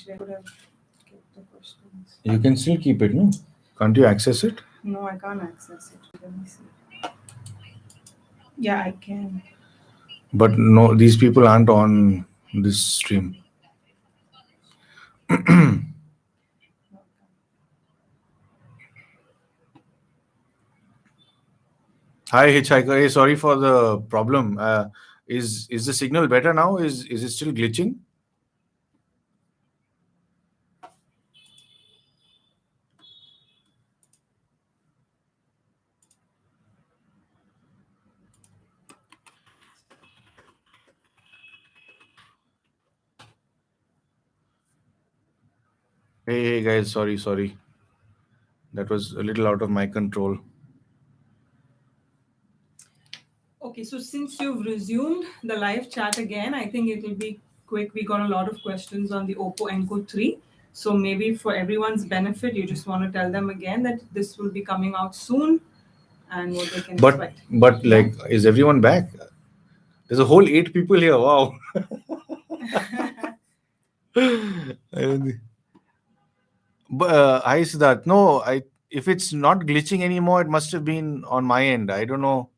Actually, I could have kept the questions. You can still keep it, no? Can't you access it? No, I can't access it. Let me see. Yeah, I can. But no, these people aren't on this stream. Hi, Hitchhiker. Hey, sorry for the problem. Is the signal better now? Is it still glitching? Hey, guys, sorry. That was a little out of my control. Okay, so since you've resumed the live chat again, I think it will be quick. We got a lot of questions on the Oppo Enco 3. So maybe for everyone's benefit, you just want to tell them again that this will be coming out soon and what they can expect. But like, is everyone back? There's a whole 8 people here. Wow. But hi, Siddharth. No, if it's not glitching anymore, it must have been on my end. I don't know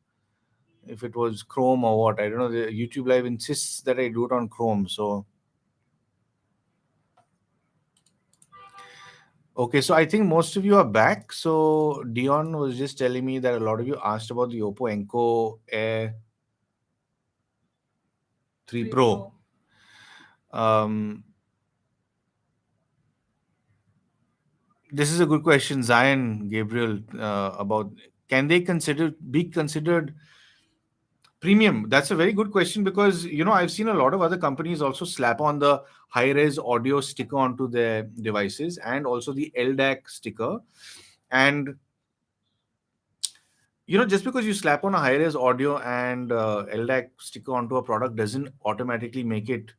if it was Chrome or what. I don't know. The YouTube Live insists that I do it on Chrome. So okay, so I think most of you are back. So Dion was just telling me that a lot of you asked about the Oppo Enco Air 3 Pro. This is a good question, Zion Gabriel, about can they be considered premium? That's a very good question because I've seen a lot of other companies also slap on the high res audio sticker onto their devices and also the LDAC sticker. And just because you slap on a high res audio and LDAC sticker onto a product doesn't automatically make it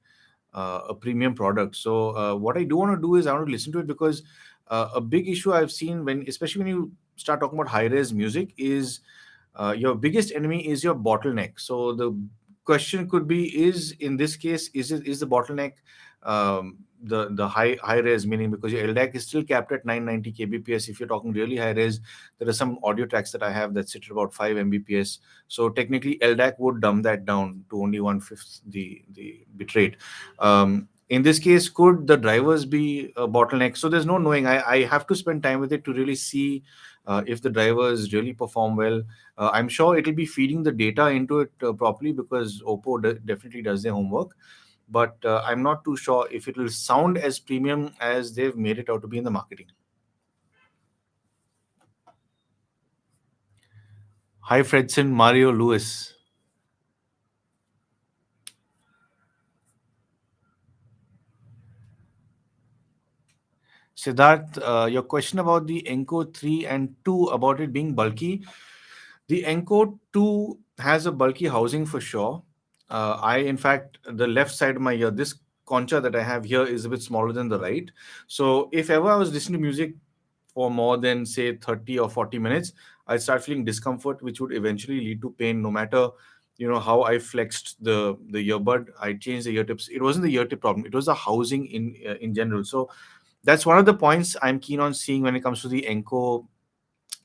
a premium product. So what I do want to do is I want to listen to it because a big issue I've seen especially when you start talking about high res music is your biggest enemy is your bottleneck. So the question could be: is in this case is the bottleneck the high res, meaning because your LDAC is still capped at 990 kbps. If you're talking really high res, there are some audio tracks that I have that sit at about 5 mbps. So technically LDAC would dumb that down to only 1/5 the bitrate. In this case, could the drivers be a bottleneck? So there's no knowing. I have to spend time with it to really see if the drivers really perform well. I'm sure it'll be feeding the data into it properly because Oppo definitely does their homework. But I'm not too sure if it will sound as premium as they've made it out to be in the marketing. Hi, Fredson, Mario Lewis. Siddharth, your question about the Enco 3 and 2 about it being bulky. The Enco 2 has a bulky housing for sure. In fact, the left side of my ear, this concha that I have here is a bit smaller than the right. So if ever I was listening to music for more than say 30 or 40 minutes, I start feeling discomfort, which would eventually lead to pain no matter how I flexed the earbud. I changed the ear tips. It wasn't the ear tip problem, it was the housing in general. So that's one of the points I'm keen on seeing when it comes to the Enco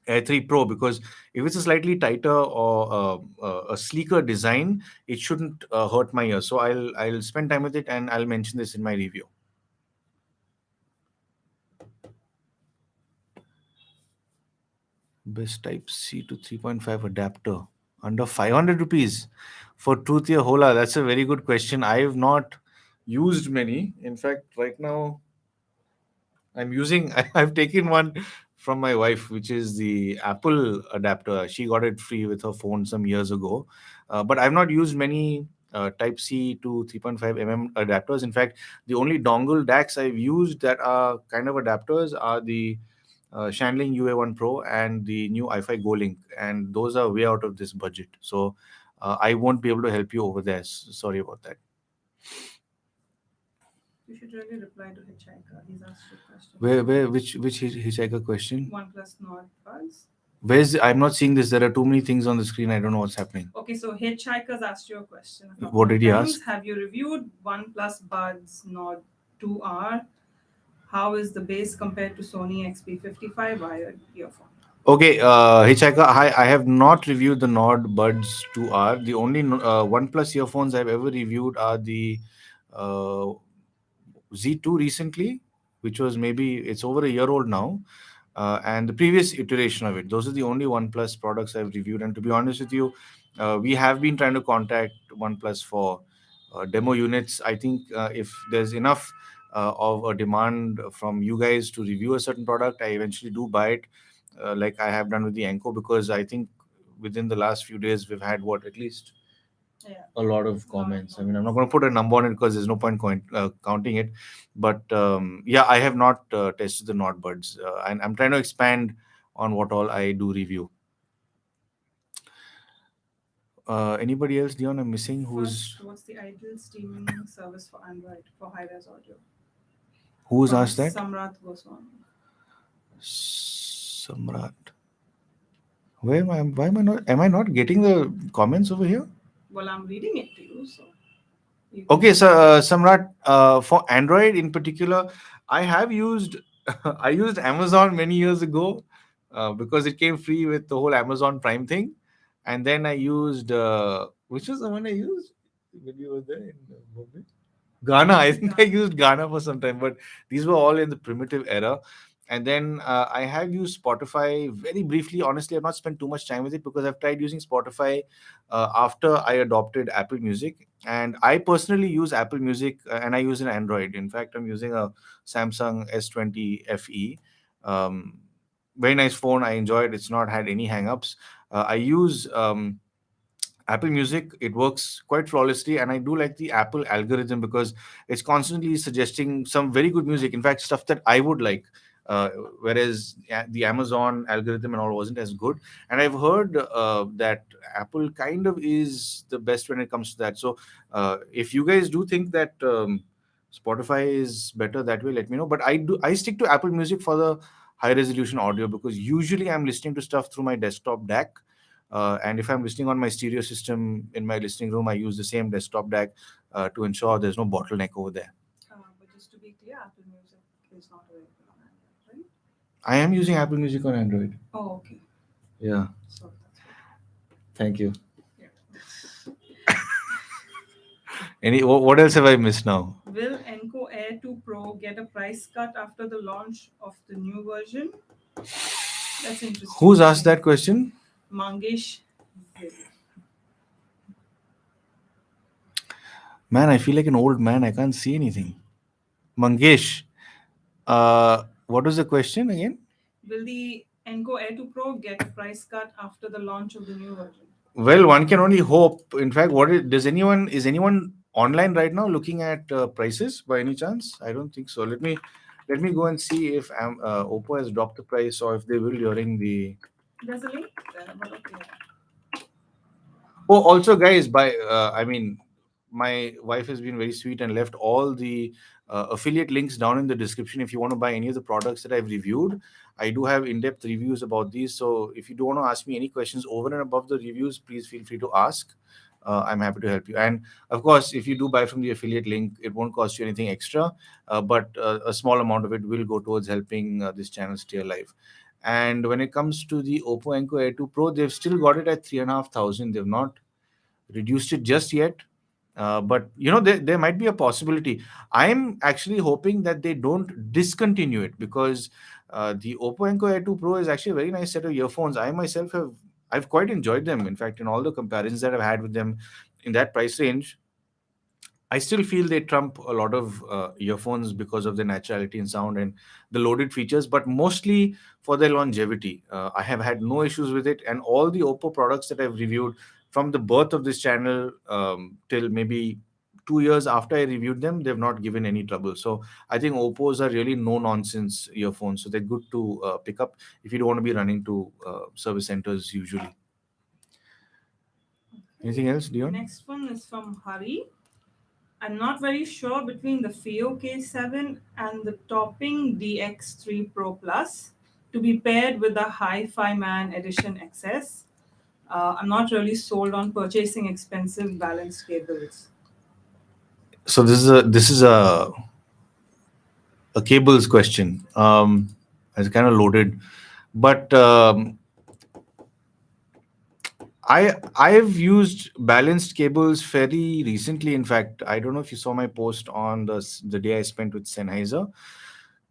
Air 3 Pro, because if it's a slightly tighter or a sleeker design, it shouldn't hurt my ear. So I'll spend time with it and I'll mention this in my review. Best Type C to 3.5 adapter under 500 rupees for Truth Ear Hola. That's a very good question. I have not used many. In fact, right now I've taken one from my wife, which is the Apple adapter. She got it free with her phone some years ago. But I've not used many Type C to 3.5 adapters. In fact, the only dongle DACs I've used that are kind of adapters are the Shanling UA1 Pro and the new iFi Go Link. And those are way out of this budget. So I won't be able to help you over there. Sorry about that. You should really reply to Hitchhiker. He's asked you a question. Which Hitchhiker question? OnePlus Nord Buzz. I'm not seeing this. There are too many things on the screen. I don't know what's happening. Okay, so Hitchhiker's asked you a question. What did he ask? Have you reviewed OnePlus Buds Nord 2R? How is the bass compared to Sony XP55 wired earphone? Okay, Hitchhiker, I have not reviewed the Nord Buds 2R. The only OnePlus earphones I've ever reviewed are the uh, Z2 recently, which was maybe it's over a year old now, and the previous iteration of it. Those are the only OnePlus products I've reviewed. And to be honest with you, we have been trying to contact OnePlus for demo units. I think if there's enough of a demand from you guys to review a certain product, I eventually do buy it, like I have done with the Enco, because I think within the last few days we've had what, at least Yeah, a lot of a lot of comments. I mean, I'm not comments. going to put a number on it because there's no point counting it. But yeah, I have not tested the Nord Buds, and I'm trying to expand on what all I do review. Anybody else, Dion? I'm missing. First, Who's what's the ideal streaming service for Android for high-res audio? who's From asked that? Samrat Goswami. Samrat. Where am I? Why am I not? Am I not getting the comments over here? Well, I'm reading it to you, so you can Okay, just so go ahead. Samrat, for Android in particular, I have used I used Amazon many years ago because it came free with the whole Amazon Prime thing, and then I used which was the one I used when you were there in Bombay? Ghana. I think I Ghana. used Ghana for some time, but these were all in the primitive era. And then I have used Spotify very briefly. Honestly, I've not spent too much time with it because I've tried using Spotify after I adopted Apple Music. And I personally use Apple Music and I use an Android. In fact, I'm using a Samsung S20 FE. Um, Very nice phone. I enjoy it. It's not had any hangups. I use Apple Music, it works quite flawlessly, and I do like the Apple algorithm because it's constantly suggesting some very good music. In fact, stuff that I would like, uh, whereas the Amazon algorithm and all wasn't as good. And I've heard that Apple kind of is the best when it comes to that. So, if you guys do think that Spotify is better that way, let me know. But I stick to Apple Music for the high resolution audio because usually I'm listening to stuff through my desktop DAC, and if I'm listening on my stereo system in my listening room, I use the same desktop DAC to ensure there's no bottleneck over there. But just to be clear, Apple Music is not available on Android, right? I am using Apple Music on Android. Oh, okay. Yeah, So that's good. thank you. Yeah. What else have I missed now? Will Enco Air 2 Pro get a price cut after the launch of the new version? That's interesting Who's to asked see. that question? Mangesh Will. Man, I feel like an old man. I can't see anything. Mangesh, what was the question again? Will the Enco Air 2 Pro get a price cut after the launch of the new version? Well, one can only hope. In fact, does anyone is anyone online right now looking at prices by any chance? I don't think so. Let me go and see if Oppo has dropped the price or if they will during the. There's a link there, but okay. Oh, also, guys, I mean, my wife has been very sweet and left all the affiliate links down in the description. If you want to buy any of the products that I've reviewed, I do have in-depth reviews about these. So if you do want to ask me any questions over and above the reviews, please feel free to ask. I'm happy to help you. And of course, if you do buy from the affiliate link, it won't cost you anything extra, but a small amount of it will go towards helping this channel stay alive. And when it comes to the Oppo Enco Air 2 Pro, they've still got it at 3,500. They've not reduced it just yet. But there might be a possibility. I'm actually hoping that they don't discontinue it because the Oppo Enco Air 2 Pro is actually a very nice set of earphones. I've quite enjoyed them. In fact, in all the comparisons that I've had with them in that price range, I still feel they trump a lot of earphones because of the naturality in sound and the loaded features, but mostly for their longevity. I have had no issues with it, and all the Oppo products that I've reviewed from the birth of this channel till maybe 2 years after I reviewed them, they've not given any trouble. So I think Oppos are really no nonsense earphones. So they're good to pick up if you don't want to be running to service centers usually. Okay. Anything else, Dion? Next one is from Hari. I'm not very sure between the FIO K7 and the topping DX3 Pro Plus to be paired with the Hi-Fi Man Edition XS. I'm not really sold on purchasing expensive balanced cables. So this is a a cables question. It's kind of loaded, but I've used balanced cables very recently. In fact, I don't know if you saw my post on the day I spent with Sennheiser,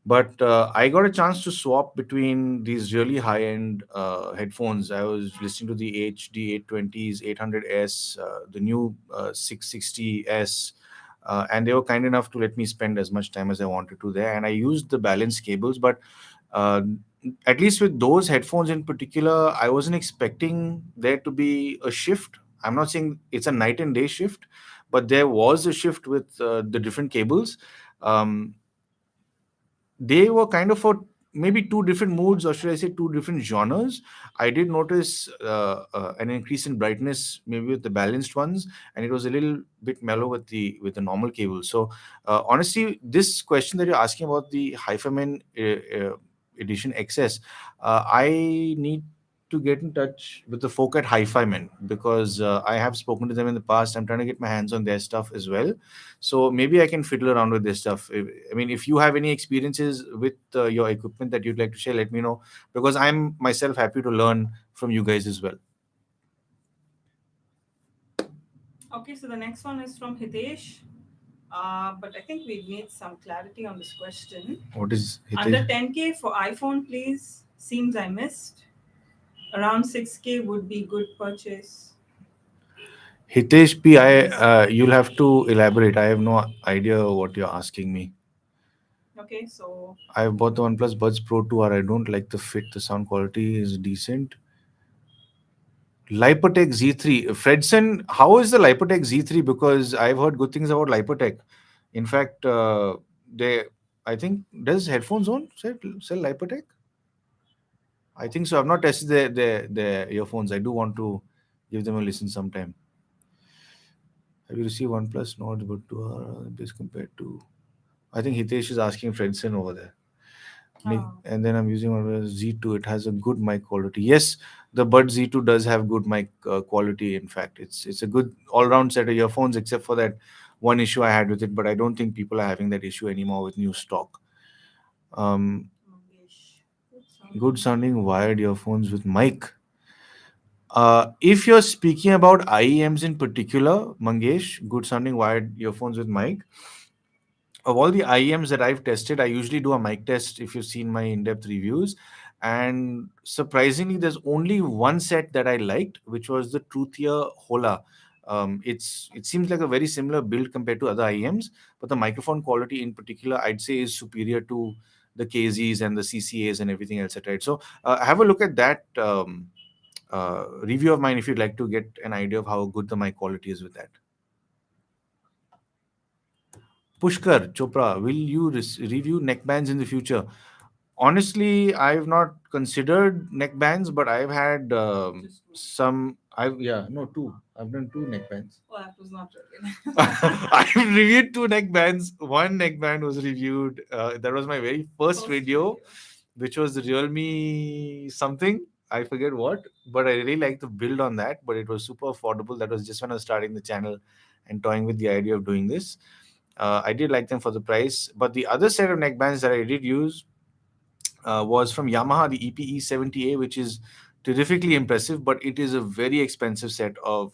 but I got a chance to swap between these really high end headphones. I was listening to the HD 820s, 800s, the new 660s, and they were kind enough to let me spend as much time as I wanted to there. And I used the balanced cables, but uh, at least with those headphones in particular, I wasn't expecting there to be a shift. I'm not saying it's a night and day shift, but there was a shift with the different cables. Um, they were kind of for maybe two different moods, or should I say two different genres. I did notice an increase in brightness maybe with the balanced ones, and it was a little bit mellow with the normal cable. So honestly, this question that you're asking about the Hyphaman edition XS, I need to get in touch with the folk at Hi-Fi Men, because I have spoken to them in the past. I'm trying to get my hands on their stuff as well, so maybe I can fiddle around with this stuff. I mean, if you have any experiences with your equipment that you'd like to share, let me know, because I'm myself happy to learn from you guys as well. Okay, so the next one is from Hitesh. But I think we need some clarity on this question. What is Under Hitesh? 10K for iPhone, please. Seems I missed. Around 6K would be good purchase. Hitesh P, Yes. you'll have to elaborate. I have no idea what you're asking me. Okay, so I bought the OnePlus Buds Pro 2R. I don't like the fit. The sound quality is decent. Lipotech Z3. Fredson, how is the Lipotech Z3? Because I've heard good things about Lipotech. In fact, they, I think, does Headphone Zone sell Lipotech? I think so. I've not tested their earphones. I do want to give them a listen sometime. Have you received OnePlus Nord but 2 this compared to? I think Hitesh is asking Fredson over there. And then I'm using one Z2. It has a good mic quality. Yes, the Bud Z2 does have good mic quality. In fact, it's a good all-round set of earphones, except for that one issue I had with it. But I don't think people are having that issue anymore with new stock. Um, Mangesh. good sounding wired earphones with mic. If you're speaking about IEMs in particular, Mangesh, good sounding wired earphones with mic, of all the IEMs that I've tested, I usually do a mic test if you've seen my in-depth reviews. And surprisingly, there's only one set that I liked, which was the Truthier Hola. It seems like a very similar build compared to other IEMs, but the microphone quality in particular, I'd say, is superior to the KZs and the CCAs and everything else. Right. So have a look at that review of mine if you'd like to get an idea of how good the mic quality is with that. Pushkar Chopra, will you review neckbands in the future? Honestly, I've not considered neckbands, but I've had some. I've yeah no two. I've done two neckbands. Oh, that was not really. I've reviewed two neckbands. One neckband was reviewed. That was my very first radio, which was the Realme something. I forget what, but I really liked the build on that. But it was super affordable. That was just when I was starting the channel and toying with the idea of doing this. I did like them for the price. But the other set of neckbands that I did use was from Yamaha, the EPE70A, which is terrifically impressive, but it is a very expensive set of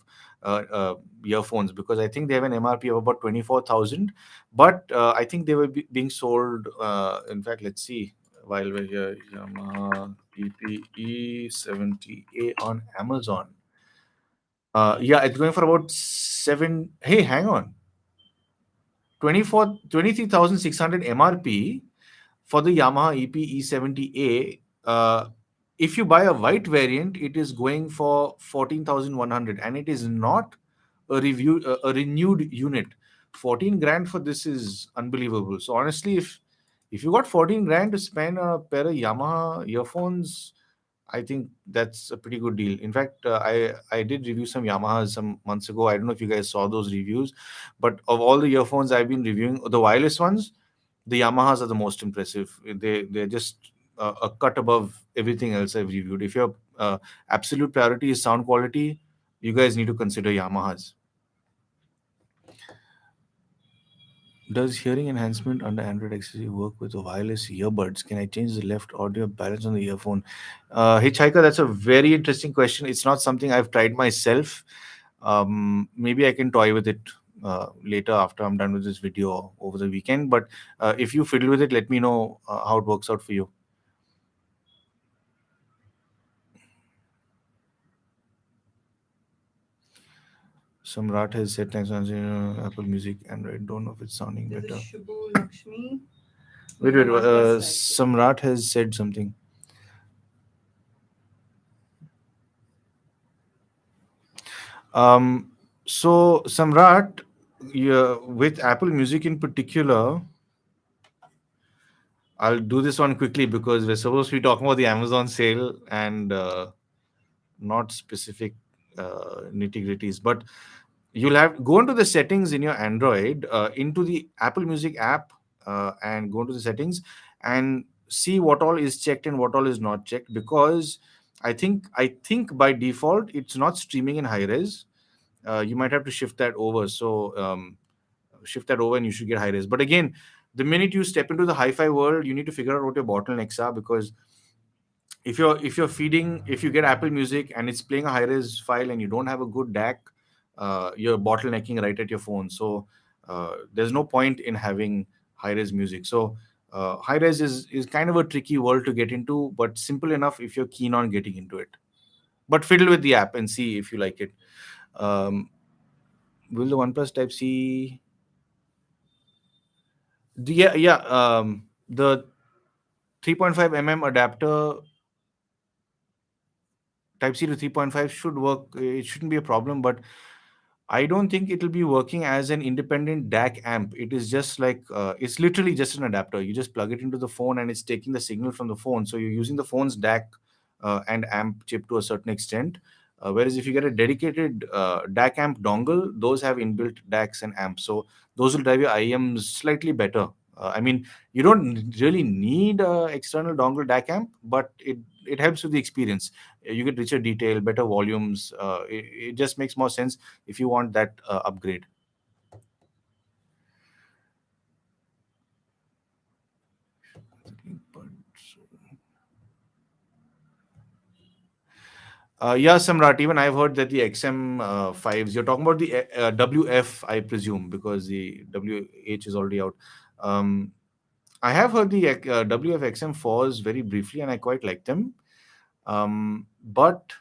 earphones, because I think they have an MRP of about 24,000. But I think they were being sold. In fact, let's see. While we're here, Yamaha EPE70A on Amazon. Yeah, it's going for about seven. Hey, hang on. 23,600 MRP for the Yamaha EP E70A. If you buy a white variant, it is going for 14,100, and it is not a renewed unit. 14 grand for this is unbelievable. So honestly, if you got 14 grand to spend on a pair of Yamaha earphones, I think that's a pretty good deal. In fact, I did review some Yamahas some months ago. I don't know if you guys saw those reviews, but of all the earphones I've been reviewing, the wireless ones, the Yamahas are the most impressive. They're just a cut above everything else I've reviewed. If your absolute priority is sound quality, you guys need to consider Yamahas. Does hearing enhancement under Android accessory work with wireless earbuds? Can I change the left audio balance on the earphone? Hitchhiker, that's a very interesting question. It's not something I've tried myself. Maybe I can toy with it later after I'm done with this video over the weekend. But if you fiddle with it, let me know how it works out for you. Samrat has said thanks for answering, Apple Music, Android. Don't know if it's sounding This is better. Shubhu Lakshmi. We Wait, have wait. OnePlus Type C. Samrat has said something. Um, so Samrat, yeah, with Apple Music in particular, I'll do this one quickly because we're supposed to be talking about the Amazon sale and not specific nitty gritties. But you'll have go into the settings in your Android, into the Apple Music app, and go into the settings and see what all is checked and what all is not checked. Because I think by default it's not streaming in high res. You might have to shift that over. So shift that over and you should get high res. But again, the minute you step into the hi-fi world, you need to figure out what your bottlenecks are, because if you get Apple Music and it's playing a high res file and you don't have a good DAC, you're bottlenecking right at your phone. So there's no point in having high res music. So high res is kind of a tricky world to get into, but simple enough if you're keen on getting into it. But fiddle with the app and see if you like it. Um, will the OnePlus Type C? The 3.5 adapter, Type C to 3.5 should work. It shouldn't be a problem, but I don't think it'll be working as an independent DAC amp. It is just like it's literally just an adapter. You just plug it into the phone and it's taking the signal from the phone. So you're using the phone's DAC and amp chip to a certain extent. Whereas if you get a dedicated DAC amp dongle, those have inbuilt DACs and amps. So those will drive your IEMs slightly better. I mean, you don't really need external dongle DAC amp, but it helps with the experience. You get richer detail, better volumes. It just makes more sense if you want that upgrade. Yeah, Samrat, even I've heard that the XM 5s, you're talking about the WF, I presume, because the WH is already out. Um, I have heard the WF XM4s very briefly and I quite like them. But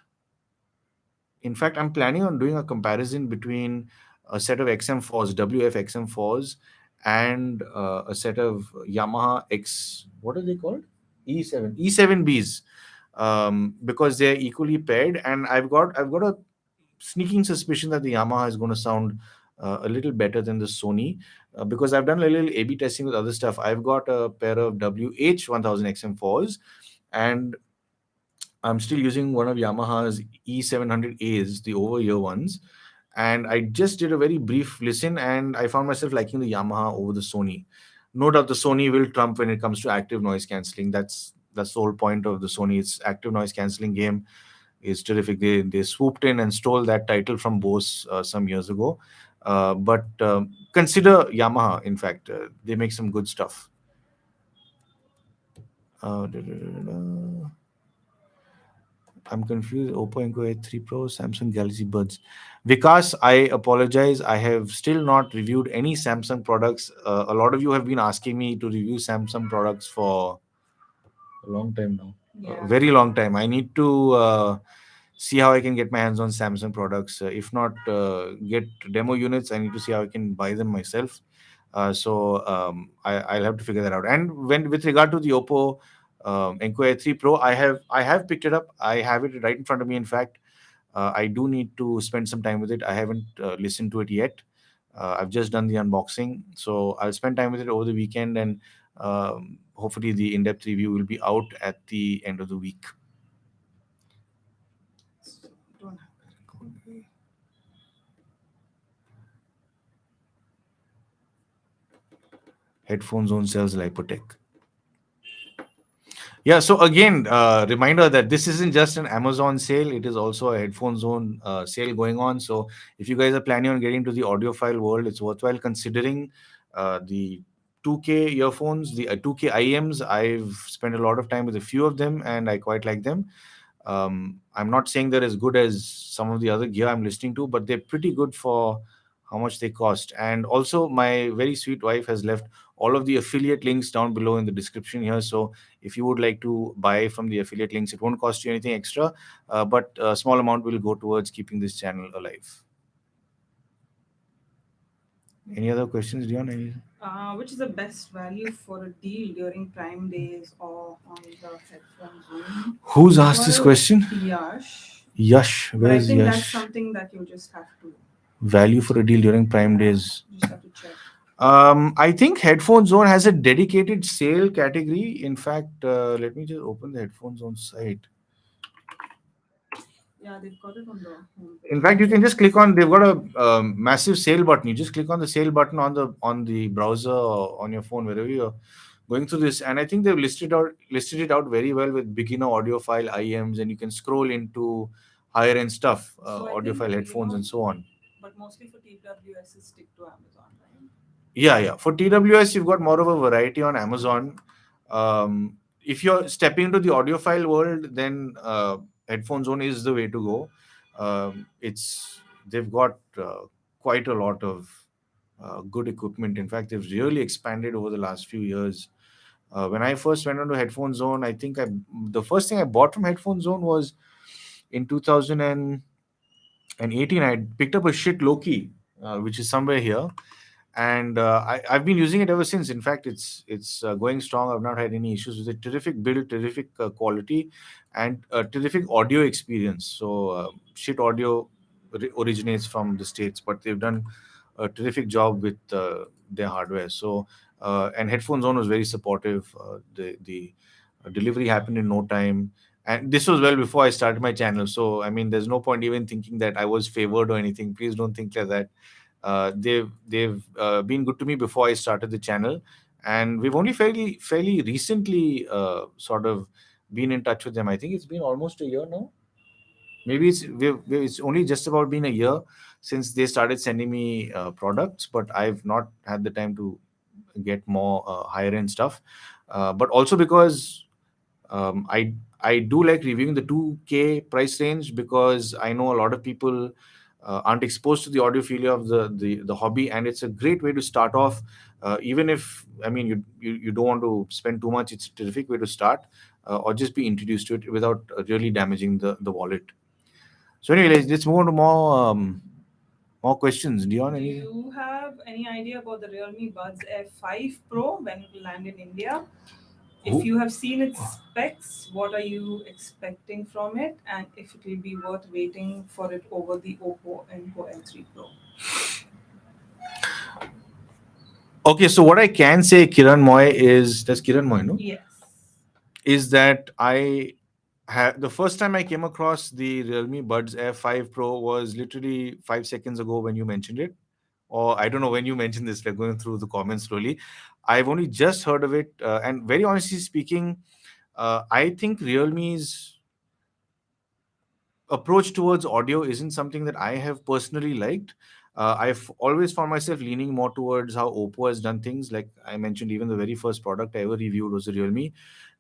in fact, I'm planning on doing a comparison between a set of XM4s, WF XM4s, and a set of Yamaha X. What are they called? E7Bs, because they're equally paired, and I've got a sneaking suspicion that the Yamaha is going to sound a little better than the Sony, because I've done a little A/B testing with other stuff. I've got a pair of WH1000 XM4s, and I'm still using one of Yamaha's E700As, the over ear ones. And I just did a very brief listen and I found myself liking the Yamaha over the Sony. No doubt the Sony will trump when it comes to active noise cancelling. That's the whole point of the Sony. Its active noise cancelling game is terrific. They swooped in and stole that title from Bose some years ago. But consider Yamaha. In fact, they make some good stuff. Da, da, da, da. I'm confused. Oppo Enco A3 Pro, Samsung Galaxy Buds. Vikas, I apologize. I have still not reviewed any Samsung products. A lot of you have been asking me to review Samsung products for a long time now. Yeah. Very long time. I need to see how I can get my hands on Samsung products. If not, get demo units. I need to see how I can buy them myself. I'll have to figure that out. And when with regard to the Oppo Enco A3 Pro, I have picked it up. I have it right in front of me. In fact, I do need to spend some time with it. I haven't listened to it yet. I've just done the unboxing, so I'll spend time with it over the weekend, and hopefully the in-depth review will be out at the end of the week. Don't have that. Headphone Zone sells Lipotech. Yeah, so again, reminder that this isn't just an Amazon sale, it is also a Headphone Zone sale going on. So if you guys are planning on getting into the audiophile world, it's worthwhile considering. The 2K earphones, the 2K IMs, I've spent a lot of time with a few of them, and I quite like them. I'm not saying they're as good as some of the other gear I'm listening to, but they're pretty good for how much they cost. And also, my very sweet wife has left all of the affiliate links down below in the description here. So if you would like to buy from the affiliate links, it won't cost you anything extra, but a small amount will go towards keeping this channel alive. Any other questions, Dion? Which is the best value for a deal during Prime Days or on the Headphone Zoom? Who's asked this Well, question? Yash. Yash. But I Where's think that's Yash? something that you just have to Value for a deal during Prime Days. you just have to check. I think Headphone Zone has a dedicated sale category. In fact, let me just open the Headphone Zone site. Yeah, they've got it on the In homepage. fact, you can just click on. They've got a massive sale button. You just click on the sale button on the browser or on your phone, wherever you're going through this. And I think they've listed it out very well with beginner audiophile IMs, and you can scroll into higher end stuff, So I think audiophile headphones, and so on. but mostly for TWS is stick to Amazon, right? Yeah, yeah. For TWS, you've got more of a variety on Amazon. If you're stepping into the audiophile world, then Headphone Zone is the way to go. It's they've got quite a lot of good equipment. In fact, they've really expanded over the last few years. When I first went onto Headphone Zone, I think the first thing I bought from Headphone Zone was in 2018. I picked up a shit Loki, which is somewhere here, and I've been using it ever since. In fact, it's going strong. I've not had any issues with it. Terrific build, terrific quality, and terrific audio experience. So shit audio originates from the states, but they've done a terrific job with their hardware. So and Headphone Zone was very supportive. The delivery happened in no time. And this was well before I started my channel. So, I mean, there's no point even thinking that I was favored or anything. Please don't think like that. They've been good to me before I started the channel, and we've only fairly recently sort of been in touch with them. I think it's been almost a year now. Maybe it's only just about been a year since they started sending me products, but I've not had the time to get more higher end stuff. But also because I do like reviewing the 2K price range, because I know a lot of people aren't exposed to the audiophilia of the hobby, and it's a great way to start off. Even if, I mean, you don't want to spend too much, it's a terrific way to start, or just be introduced to it without really damaging the wallet. So anyway, let's move on to more questions. Dion, Do any? you have any idea about the Realme Buds Air 5 Pro when it will land in India? If Who? you have seen its specs, what are you expecting from it, and if it will be worth waiting for it over the Oppo Enco N3 Pro? Okay, so what I can say, Kiran Moy, is that's Kiran Moy, no? Yes. Is that the first time I came across the Realme Buds Air 5 Pro was literally 5 seconds ago when you mentioned it, or I don't know when you mentioned this. We're going through the comments slowly. I've only just heard of it, and very honestly speaking, I think Realme's approach towards audio isn't something that I have personally liked. I've always found myself leaning more towards how Oppo has done things. Like I mentioned, even the very first product I ever reviewed was a Realme.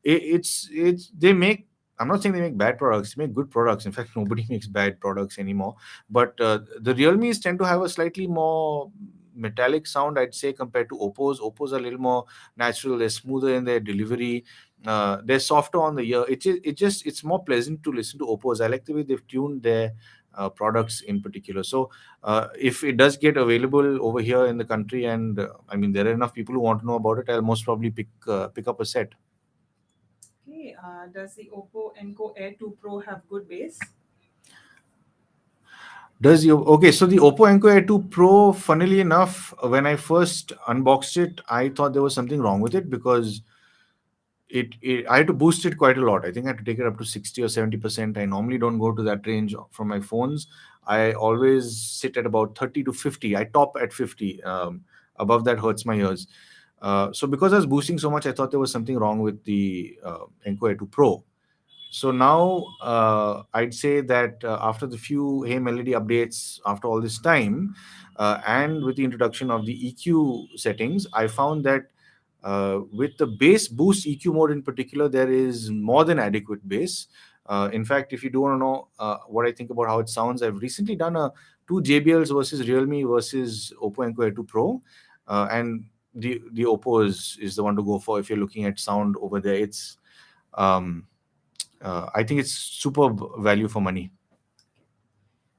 It's they make. I'm not saying they make bad products. They make good products. In fact, nobody makes bad products anymore. But the Realmes tend to have a slightly more metallic sound, I'd say, compared to Oppo's. Oppo's are a little more natural. They're smoother in their delivery. They're softer on the ear. It's more pleasant to listen to Oppo's. I like the way they've tuned their products in particular. So if it does get available over here in the country, and I mean there are enough people who want to know about it, I'll most probably pick up a set. Okay. Does the Oppo Enco Air 2 Pro have good bass? Does your Okay? So the Oppo Enco Air 2 Pro, funnily enough, when I first unboxed it, I thought there was something wrong with it, because I had to boost it quite a lot. I think I had to take it up to 60 or 70%. I normally don't go to that range from my phones. I always sit at about 30 to 50. I top at 50. Above that hurts my ears. So because I was boosting so much, I thought there was something wrong with the Enco Air 2 Pro. So now I'd say that after the few Hey Melody updates, after all this time, and with the introduction of the EQ settings, I found that with the bass boost EQ mode in particular, there is more than adequate bass. In fact, if you do want to know what I think about how it sounds, I've recently done a two JBLs versus Realme versus Oppo Enco A2 Pro, and the Oppo is the one to go for if you're looking at sound over there. It's um, I think it's superb value for money.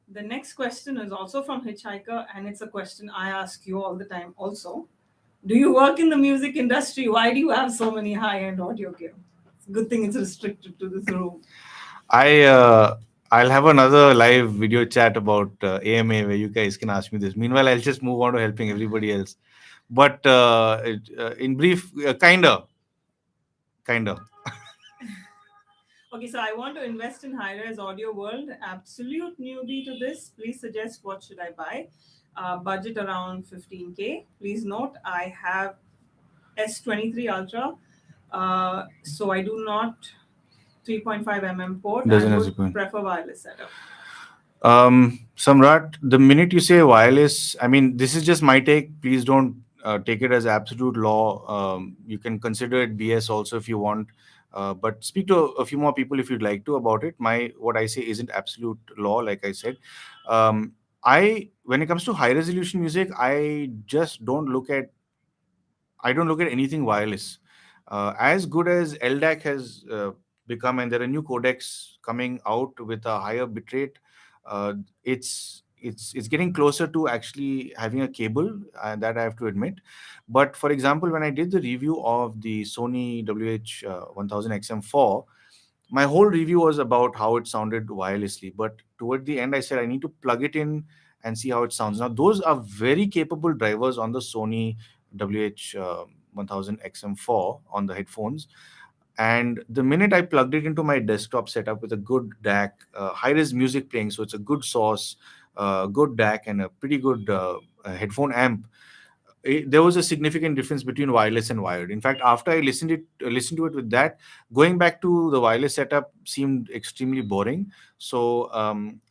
The next question is also from Hitchhiker, and it's a question I ask you all the time also. Do you work in the music industry? Why do you have so many high end audio gear? It's a good thing it's restricted to this room. I I'll have another live video chat about AMA where you guys can ask me this. Meanwhile, I'll just move on to helping everybody else. But in brief, kinda. Okay, so I want to invest in high-res audio world. Absolute newbie to this. Please suggest what should I buy. Budget around 15K. Please note I have S23 Ultra, so I do not 3.5 port. I Doesn't have would sequence. prefer wireless setup. Samrat, the minute you say wireless, I mean, this is just my take. Please don't take it as absolute law. You can consider it BS also if you want. But speak to a few more people if you'd like to about it. My what I say isn't absolute law, like I said. I when it comes to high resolution music, I don't look at anything wireless. As good as LDAC has become, and there are new codecs coming out with a higher bitrate, uh, it's getting closer to actually having a cable, that I have to admit. But for example, when I did the review of the Sony WH-1000 XM4, my whole review was about how it sounded wirelessly. But toward the end, I said I need to plug it in and see how it sounds. Now, those are very capable drivers on the Sony WH-1000 XM4 on the headphones. And the minute I plugged it into my desktop setup with a good DAC, high-res music playing, so it's a good source, good DAC, and a pretty good headphone amp, there was a significant difference between wireless and wired. In fact, after I listened to it with that, going back to the wireless setup seemed extremely boring. So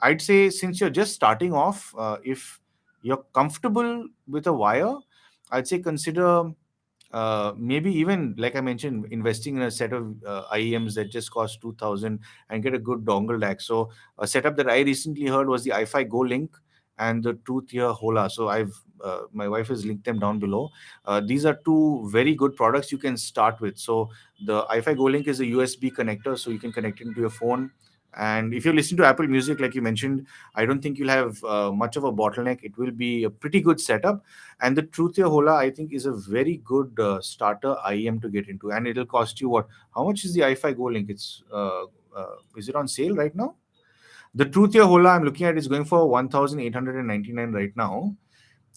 I'd say since you're just starting off, if you're comfortable with a wire, I'd say consider maybe even like I mentioned, investing in a set of IEMs that just cost 2,000 and get a good dongle DAC. So a setup that I recently heard was the iFi Go Link and the Truth Ear Hola. So I've my wife has linked them down below. These are two very good products you can start with. So the iFi Go Link is a USB connector, so you can connect it into your phone. And if you listen to Apple Music, like you mentioned, I don't think you'll have much of a bottleneck. It will be a pretty good setup. And the Truth Hola, I think, is a very good starter IEM to get into. And it'll cost you what? How much is the iFi Go Link? Is it on sale right now? The Truth Hola I'm looking at is going for 1,899 right now.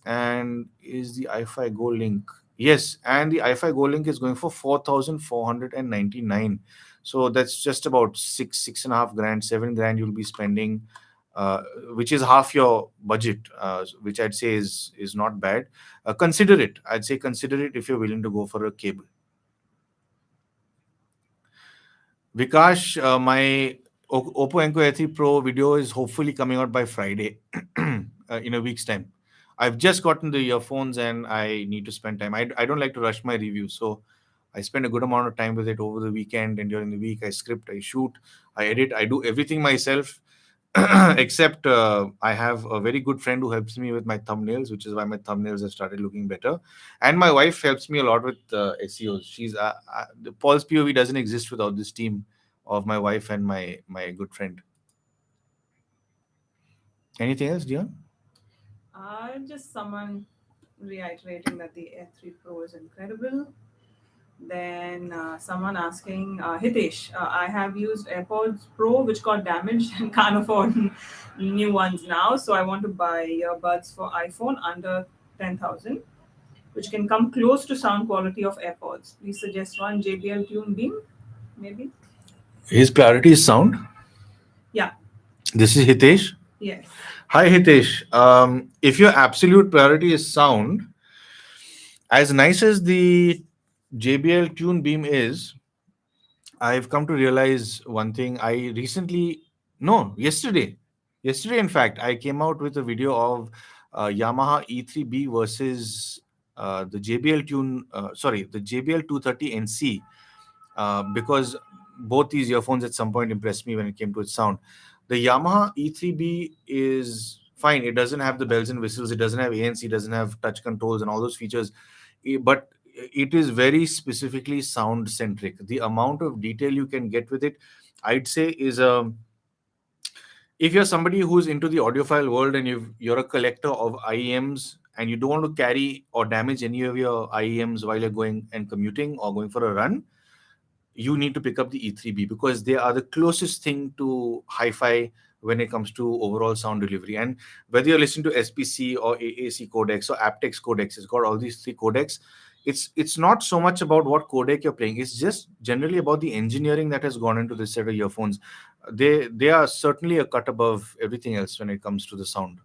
And is the iFi Go Link? Yes, and the iFi Go Link is going for 4,499. So that's just about 6.5 grand, 7 grand you'll be spending, uh, which is half your budget, which I'd say is not bad. Consider it. I'd say consider it if you're willing to go for a cable. Vikash, my Oppo Enco A3 Pro video is hopefully coming out by Friday, in a week's time. I've just gotten the earphones and I need to spend time. I don't like to rush my reviews, so I spend a good amount of time with it over the weekend and during the week. I script, I shoot, I edit, I do everything myself. Except I have a very good friend who helps me with my thumbnails, which is why my thumbnails have started looking better. And my wife helps me a lot with SEOs. The Paul's POV doesn't exist without this team of my wife and my good friend. Anything else, Dion? Just someone reiterating that the F3 Pro is incredible. Then someone asking, Hitesh, I have used AirPods Pro which got damaged and can't afford new ones now. So I want to buy earbuds for iPhone under 10,000, which can come close to sound quality of AirPods. Please suggest one JBL Tune Beam, maybe? His priority is sound. Yeah, This is Hitesh. yes. Hi, Hitesh. If your absolute priority is sound, as nice as the JBL Tune Beam is, I've come to realize one thing. I recently, no, yesterday, in fact, I came out with a video of Yamaha E3B versus the JBL the JBL 230 NC, because both these earphones at some point impressed me when it came to its sound. The Yamaha E3B is fine. It doesn't have the bells and whistles. It doesn't have ANC. It doesn't have touch controls and all those features. But it is very specifically sound centric. The amount of detail you can get with it, I'd say, is a if you're somebody who's into the audiophile world and you're a collector of IEMs and you don't want to carry or damage any of your IEMs while you're going and commuting or going for a run, you need to pick up the E3B because they are the closest thing to hi-fi when it comes to overall sound delivery. And whether you're listening to SPC or AAC codecs or aptX codecs, it's got all these three codecs. It's not so much about what codec you're playing. It's just generally about the engineering that has gone into this set of earphones. They are certainly a cut above everything else when it comes to the sound.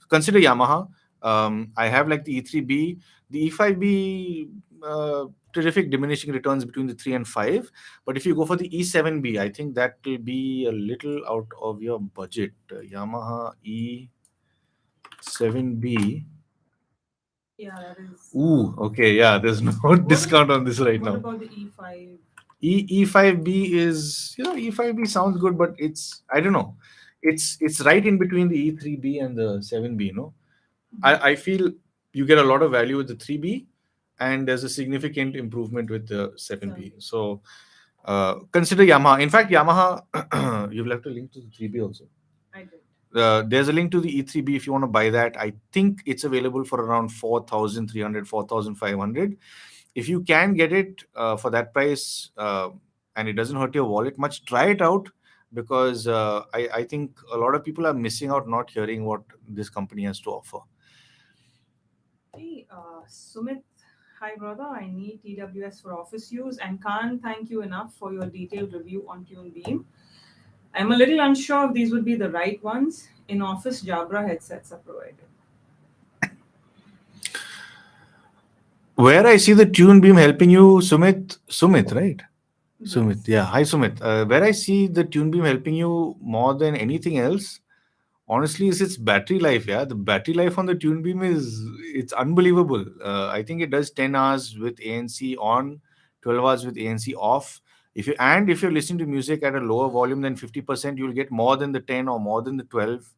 Consider Yamaha. I have like the E3B, the E5B. Terrific diminishing returns between the 3 and 5, but if you go for the E7B, I think that will be a little out of your budget. Yamaha E7B. Yeah, that is. Ooh, okay, yeah, there's no What, discount on this right what now. about the E5? E5B is, E5B sounds good, but it's, I don't know, it's right in between the E3B and the 7B. I feel you get a lot of value with the 3B, and there's a significant improvement with the 7B. 7B. So consider Yamaha. In fact, Yamaha, you've left a link to the 3B also. I did. There's a link to the E3B if you want to buy that. I think it's available for around 4,300, 4,500. If you can get it for that price and it doesn't hurt your wallet much, try it out because I think a lot of people are missing out not hearing what this company has to offer. Hey, Sumit, hi brother. I need TWS for office use and can't thank you enough for your detailed review on TuneBeam. I'm a little unsure if these would be the right ones. In office, Jabra headsets are provided. Where I see the Tune Beam helping you, Sumit, right? Sumit, Yes. yeah. Hi, Sumit. Where I see the Tune Beam helping you more than anything else, honestly, is its battery life. Yeah, the battery life on the Tune Beam is it's unbelievable. I think it does 10 hours with ANC on, 12 hours with ANC off. If you're listening to music at a lower volume than 50%, you'll get more than the 10 or more than the 12.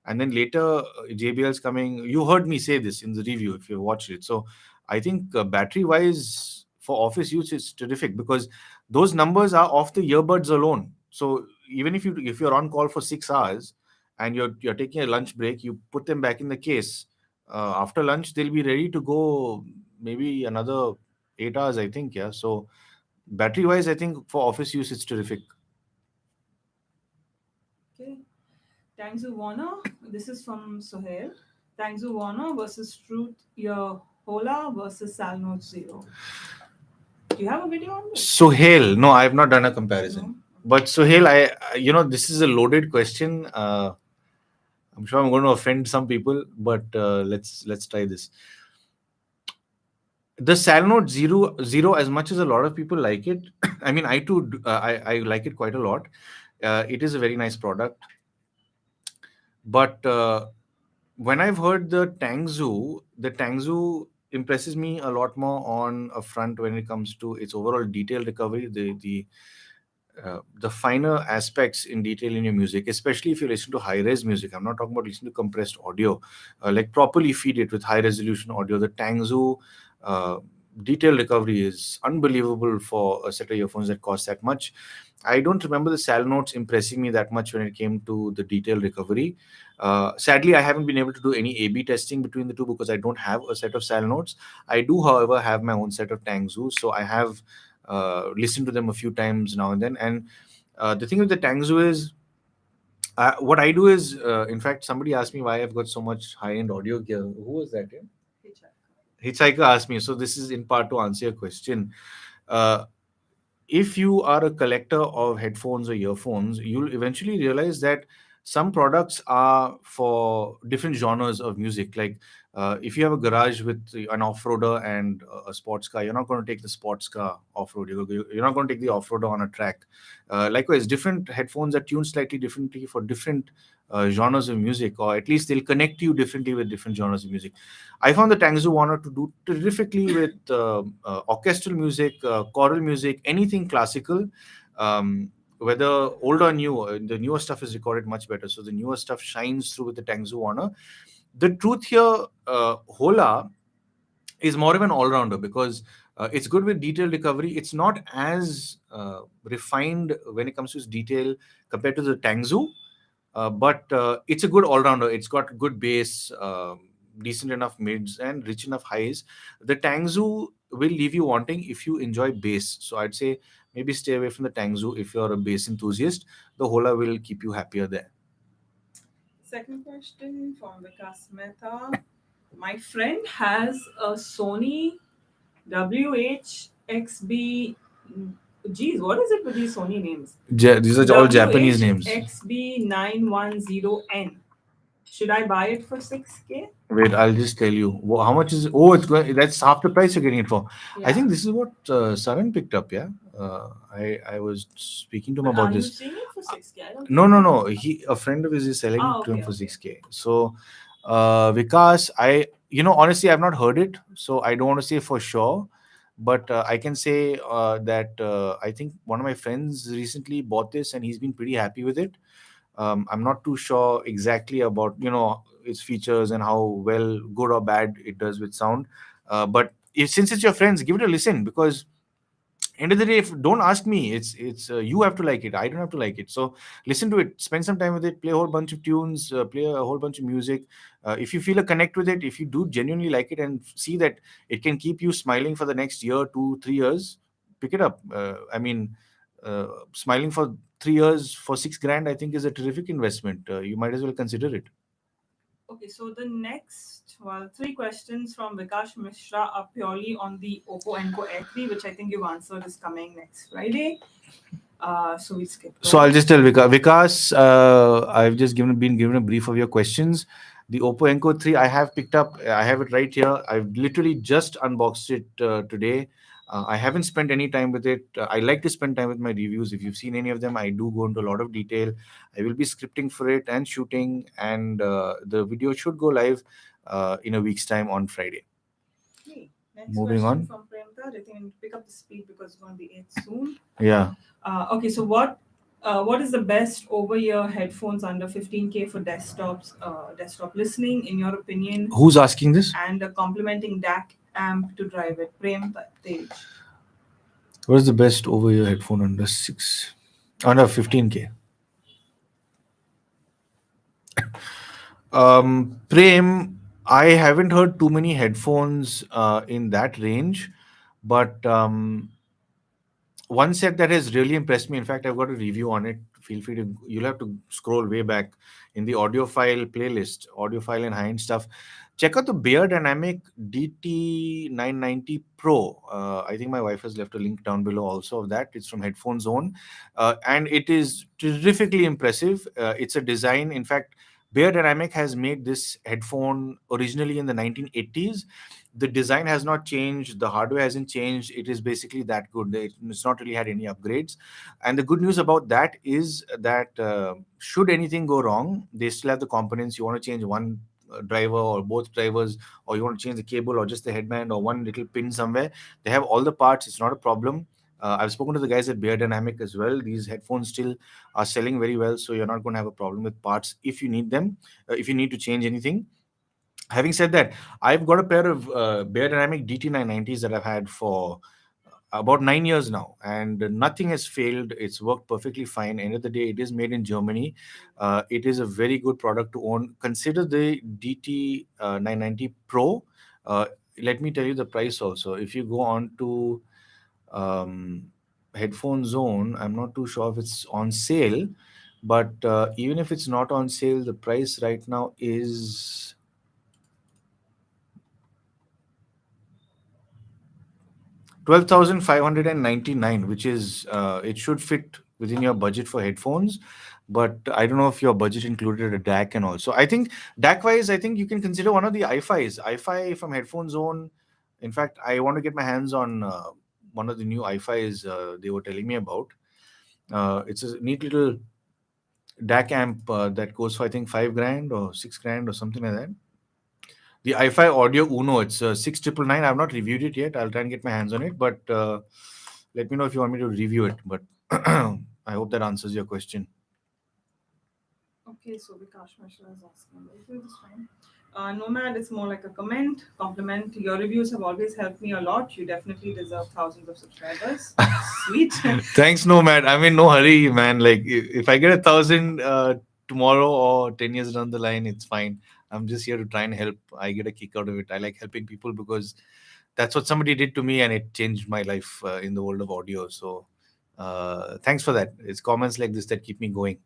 And then later, JBL's coming. You heard me say this in the review if you watched it. So I think battery wise for office use, it's terrific because those numbers are off the earbuds alone. So even if you're on call for 6 hours and you're taking a lunch break, you put them back in the case. After lunch, they'll be ready to go maybe another 8 hours, I think. Yeah. So battery wise, I think for office use, it's terrific. Okay. Tangzu Warner. This is from Sohail. Tangzu Warner versus Truth Your Hola versus Salnote Zero. Do you have a video on this? Sohail, no, I have not done a comparison. No. But Sohail, this is a loaded question. I'm sure I'm going to offend some people, but let's try this. The Salnote Zero, as much as a lot of people like it, I mean, I too, I like it quite a lot. It is a very nice product, but when I've heard the Tangzu impresses me a lot more on a front when it comes to its overall detail recovery, the finer aspects in detail in your music, especially if you listen to high res music. I'm not talking about listening to compressed audio, like properly feed it with high resolution audio. The Tangzu uh, detail recovery is unbelievable for a set of earphones that cost that much. I don't remember the Sal notes impressing me that much when it came to the detail recovery. Sadly, I haven't been able to do any A/B testing between the two because I don't have a set of Sal notes. I do, however, have my own set of Tangzus, so I have listened to them a few times now and then. And the thing with the Tangzu is, what I do is, in fact, somebody asked me why I've got so much high-end audio gear. Who was that? Yeah? Hitchhiker asked me. So this is in part to answer your question. Uh, if you are a collector of headphones or earphones, you'll eventually realize that some products are for different genres of music. Like if you have a garage with an off-roader and a sports car, you're not going to take the sports car off-road. You're not going to take the off-roader on a track. Likewise, different headphones are tuned slightly differently for different genres of music, or at least they'll connect you differently with different genres of music. I found the Tangzu Warner to do terrifically with orchestral music, choral music, anything classical. Whether old or new, the newer stuff is recorded much better. So the newer stuff shines through with the Tangzu Warner. The truth here, Hola is more of an all-rounder because it's good with detail recovery. It's not as refined when it comes to its detail compared to the Tangzu, but it's a good all-rounder. It's got good bass, decent enough mids, and rich enough highs. The Tangzu will leave you wanting if you enjoy bass. So I'd say maybe stay away from the Tangzu if you're a bass enthusiast. The Hola will keep you happier there. Second question from Vikas Mehta. My friend has a Sony WHXB. Geez, what is it with these Sony names? These are all Japanese names. WHXB910N. Should I buy it for 6K? Wait, I'll just tell you. How much is it? Oh, it's going. That's half the price you're getting it for. I think this is what Saran picked up. Yeah, I was speaking to him But about are you this. seeing it for 6K? I don't No, think no, it no. is. A friend of his is selling Ah, to him okay, for okay. 6K. So, Vikas, honestly, I've not heard it, so I don't want to say for sure. But I can say that I think one of my friends recently bought this, and he's been pretty happy with it. I'm not too sure exactly about its features and how well, good or bad, it does with sound. But since it's your friends, give it a listen, because end of the day, if don't ask me, it's you have to like it. I don't have to like it. So listen to it, spend some time with it, play a whole bunch of tunes, play a whole bunch of music. If you feel a connect with it, if you do genuinely like it and see that it can keep you smiling for the next year, 2 3 years, pick it up. Smiling for 3 years for 6 grand, I think, is a terrific investment. You might as well consider it. Okay, so the next, well, three questions from Vikash Mishra are purely on the Oppo Enco X3, which I think you've answered is coming next Friday. So we skip So I'll those. just tell Vikas, I've just been given a brief of your questions. The Oppo Enco 3, I have picked up. I have it right here. I've literally just unboxed it today. I haven't spent any time with it. I like to spend time with my reviews. If you've seen any of them, I do go into a lot of detail. I will be scripting for it and shooting, and the video should go live in a week's time on Friday. Okay. Next Moving question on. from Premta. I think I need to pick up the speed because it's going to be 8 soon. Yeah. Okay, so what is the best over-ear headphones under 15K for desktop listening, in your opinion, Who's asking this? and a complementing DAC amp to drive it? Prem Tej. What is the best over-ear headphone under 15K? Prem, I haven't heard too many headphones in that range, but one set that has really impressed me. In fact, I've got a review on it. Feel free to, you'll have to scroll way back in the audiophile playlist, audiophile and high-end stuff. Check out the Bear Dynamic DT990 Pro. I think my wife has left a link down below also of that. It's from Headphone Zone, and it is terrifically impressive. It's a design. In fact, Bear Dynamic has made this headphone originally in the 1980s. The design has not changed, the hardware hasn't changed. It is basically that good. It's not really had any upgrades. And the good news about that is that should anything go wrong, they still have the components. You want to change one driver or both drivers, or you want to change the cable or just the headband or one little pin somewhere, they have all the parts. It's not a problem. I've spoken to the guys at Bear Dynamic as well. These headphones still are selling very well, so you're not going to have a problem with parts if you need them, if you need to change anything. Having said that, I've got a pair of Bear Dynamic DT990s that I've had for about 9 years now, and nothing has failed. It's worked perfectly fine. End of the day, it is made in Germany. It is a very good product to own. Consider the DT 990 Pro. Uh, Let me tell you the price also. If you go on to um, Headphone Zone, I'm not too sure if it's on sale, but even if it's not on sale, the price right now is 12,599, which is it should fit within your budget for headphones. but I don't know if your budget included a DAC and all. So I think DAC wise, I think you can consider one of the i5s. i5 from Headphone Zone. In fact, I want to get my hands on one of the new i5s they were telling me about. It's a neat little DAC amp that goes for I think 5 grand or 6 grand or something like that. The i5 Audio Uno, it's 6999. I've not reviewed it yet. I'll try and get my hands on it, but let me know if you want me to review it. But I hope that answers your question. Okay, so Vikash Mishra is asking, is this fine? Nomad, it's more like a comment, compliment. Your reviews have always helped me a lot. You definitely deserve thousands of subscribers. Sweet. Thanks, Nomad. I'm in no hurry, man. Like, if I get 1,000 tomorrow or 10 years down the line, it's fine. I'm just here to try and help. I get a kick out of it. I like helping people because that's what somebody did to me and it changed my life in the world of audio. So, thanks for that. It's comments like this that keep me going.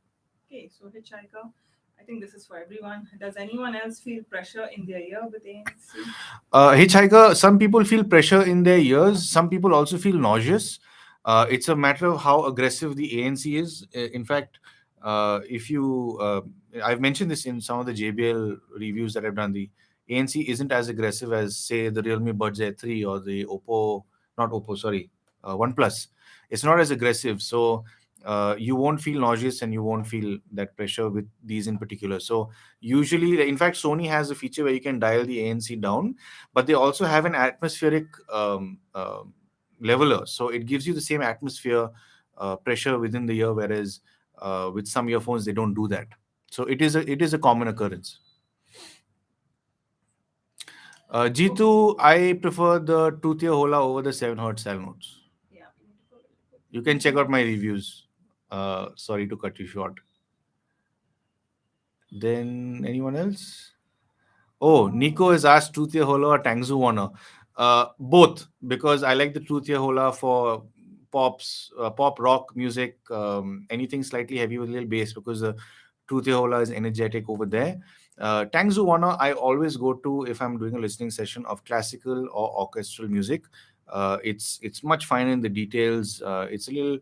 Okay, so Hitchhiker, I think this is for everyone. Does anyone else feel pressure in their ear with ANC? Hitchhiker, some people feel pressure in their ears. Some people also feel nauseous. It's a matter of how aggressive the ANC is. In fact, if you, I've mentioned this in some of the JBL reviews that I've done. The ANC isn't as aggressive as, say, the Realme Buds Air 3 or the Oppo, not Oppo, sorry, OnePlus. It's not as aggressive. So you won't feel nauseous and you won't feel that pressure with these in particular. So usually, in fact, Sony has a feature where you can dial the ANC down, but they also have an atmospheric leveler, so it gives you the same atmosphere pressure within the ear, whereas with some earphones they don't do that. So it is a common occurrence. G2, I prefer the Toothia Hola over the 7 hertz Sal notes. Yeah. You can check out my reviews. Sorry to cut you short. Then anyone else? Oh, Nico has asked Truth Ye Hola or Tangzu Warner. Both, because I like the Truth Ye Hola for pop rock music, anything slightly heavy with a little bass, because the Truth Ye Hola is energetic over there. Tangzu Warner, I always go to if I'm doing a listening session of classical or orchestral music. It's much finer in the details. It's a little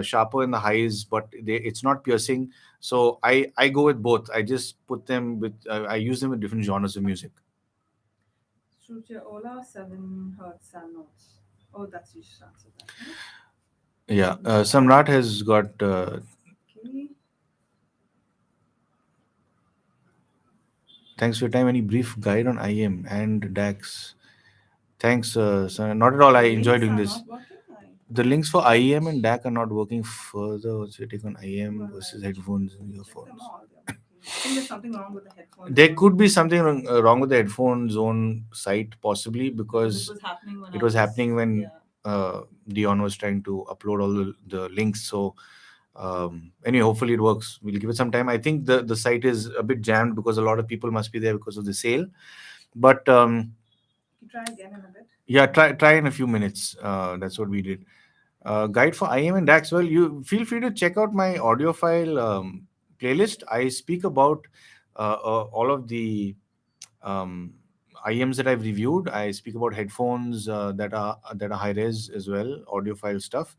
sharper in the highs, but it's not piercing. So I go with both. I just put them with I use them with different genres of music. Structure Ola, 7 hertz and notes. Oh, that's you should answer that, right? Yeah, Samrat has got. Okay. Thanks for your time. Any brief guide on IM and DAX? Thanks, sir. Not at all. I The enjoy links doing are this. not working. The links for IEM and DAC are not working further. What's your take on IEM Well, versus I'll headphones and check them earphones? all. They're working. I think there's something wrong with the headphones There one could be something wrong with the headphone zone site, possibly because it because was happening when it I was was, happening when yeah. Dion was trying to upload all the links. So anyway, hopefully it works. We'll give it some time. I think the site is a bit jammed because a lot of people must be there because of the sale. But You try again in a bit. yeah, try in a few minutes. That's what we did. Guide for IM and DAX. Well, you feel free to check out my audiophile playlist. I speak about all of the um, IMs that I've reviewed. I speak about headphones that are high res as well, audiophile stuff.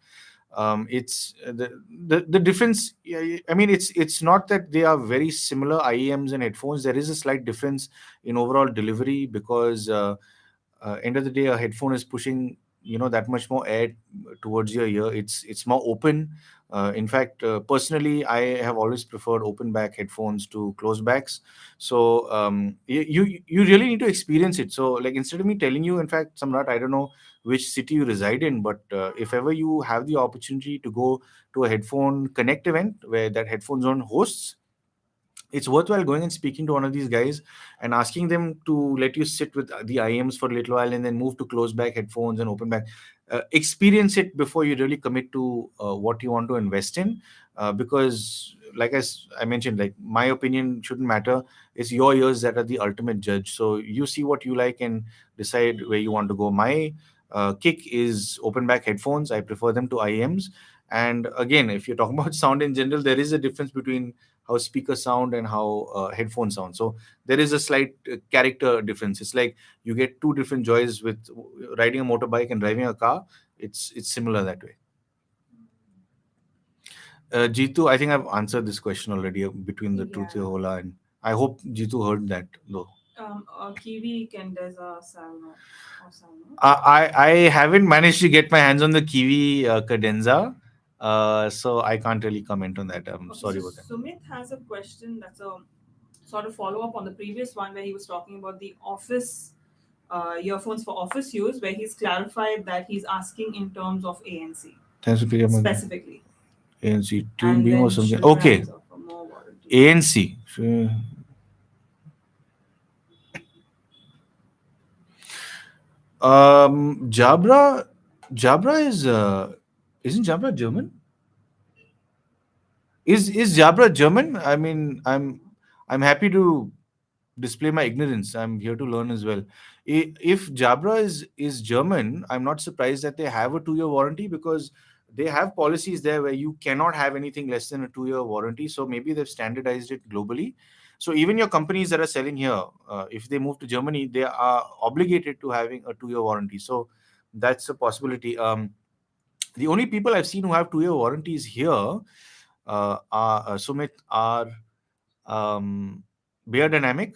It's the difference. Yeah, I mean, it's not that they are very similar IEMs and headphones. There is a slight difference in overall delivery because end of the day, a headphone is pushing that much more air towards your ear. It's more open. In fact, personally, I have always preferred open back headphones to closed backs. So you really need to experience it. So like instead of me telling you, in fact, Samrat, I don't know which city you reside in, but if ever you have the opportunity to go to a headphone connect event where that headphone zone hosts, it's worthwhile going and speaking to one of these guys and asking them to let you sit with the IMs for a little while and then move to closed back headphones and open back. Experience it before you really commit to what you want to invest in, because like I mentioned, like my opinion shouldn't matter. It's your ears that are the ultimate judge. So you see what you like and decide where you want to go. My kick is open back headphones. I prefer them to IMs. And again, if you're talking about sound in general, there is a difference between how speakers sound and how headphones sound. So there is a slight character difference. It's like you get two different joys with riding a motorbike and driving a car. It's similar that way. Jitu, I think I've answered this question already between the Truth Yeah. Hola, and I hope Jitu heard that though. Kiwi Kendeza Salmo or Salmo. I haven't managed to get my hands on the Kiwi cadenza, so I can't really comment on that. I'm Okay, so sorry about that. Sumit has a question that's a sort of follow up on the previous one where he was talking about the office earphones for office use, where he's clarified that he's asking in terms of ANC Thanks for picking up my specifically, ANC tune and beam or then something. should Okay, brands offer more warranty? ANC. Jabra, Jabra is isn't Jabra German? Is Jabra German? I mean, I'm happy to display my ignorance. I'm here to learn as well. If Jabra is German, I'm not surprised that they have a 2 year warranty, because they have policies there where you cannot have anything less than a 2 year warranty. So maybe they've standardized it globally. So even your companies that are selling here, if they move to Germany, they are obligated to having a 2 year warranty. So that's a possibility. The only people I've seen who have 2 year warranties here are Sumit, are Bear Dynamic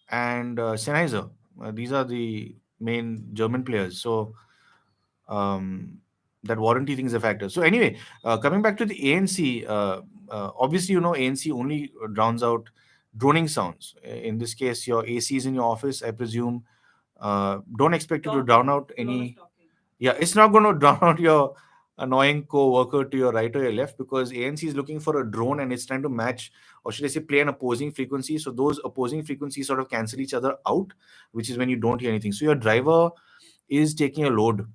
and Sennheiser. These are the main German players. So um, that warranty thing is a factor. So anyway, coming back to the ANC, obviously ANC only drowns out droning sounds. In this case, your ACs in your office, I presume, don't expect it to drown Talking, out a lot of any. talking. Yeah, it's not going to drown out your annoying co-worker to your right or your left, because ANC is looking for a drone and it's trying to match, or should I say, play an opposing frequency. So those opposing frequencies sort of cancel each other out, which is when you don't hear anything. So your driver is taking a load,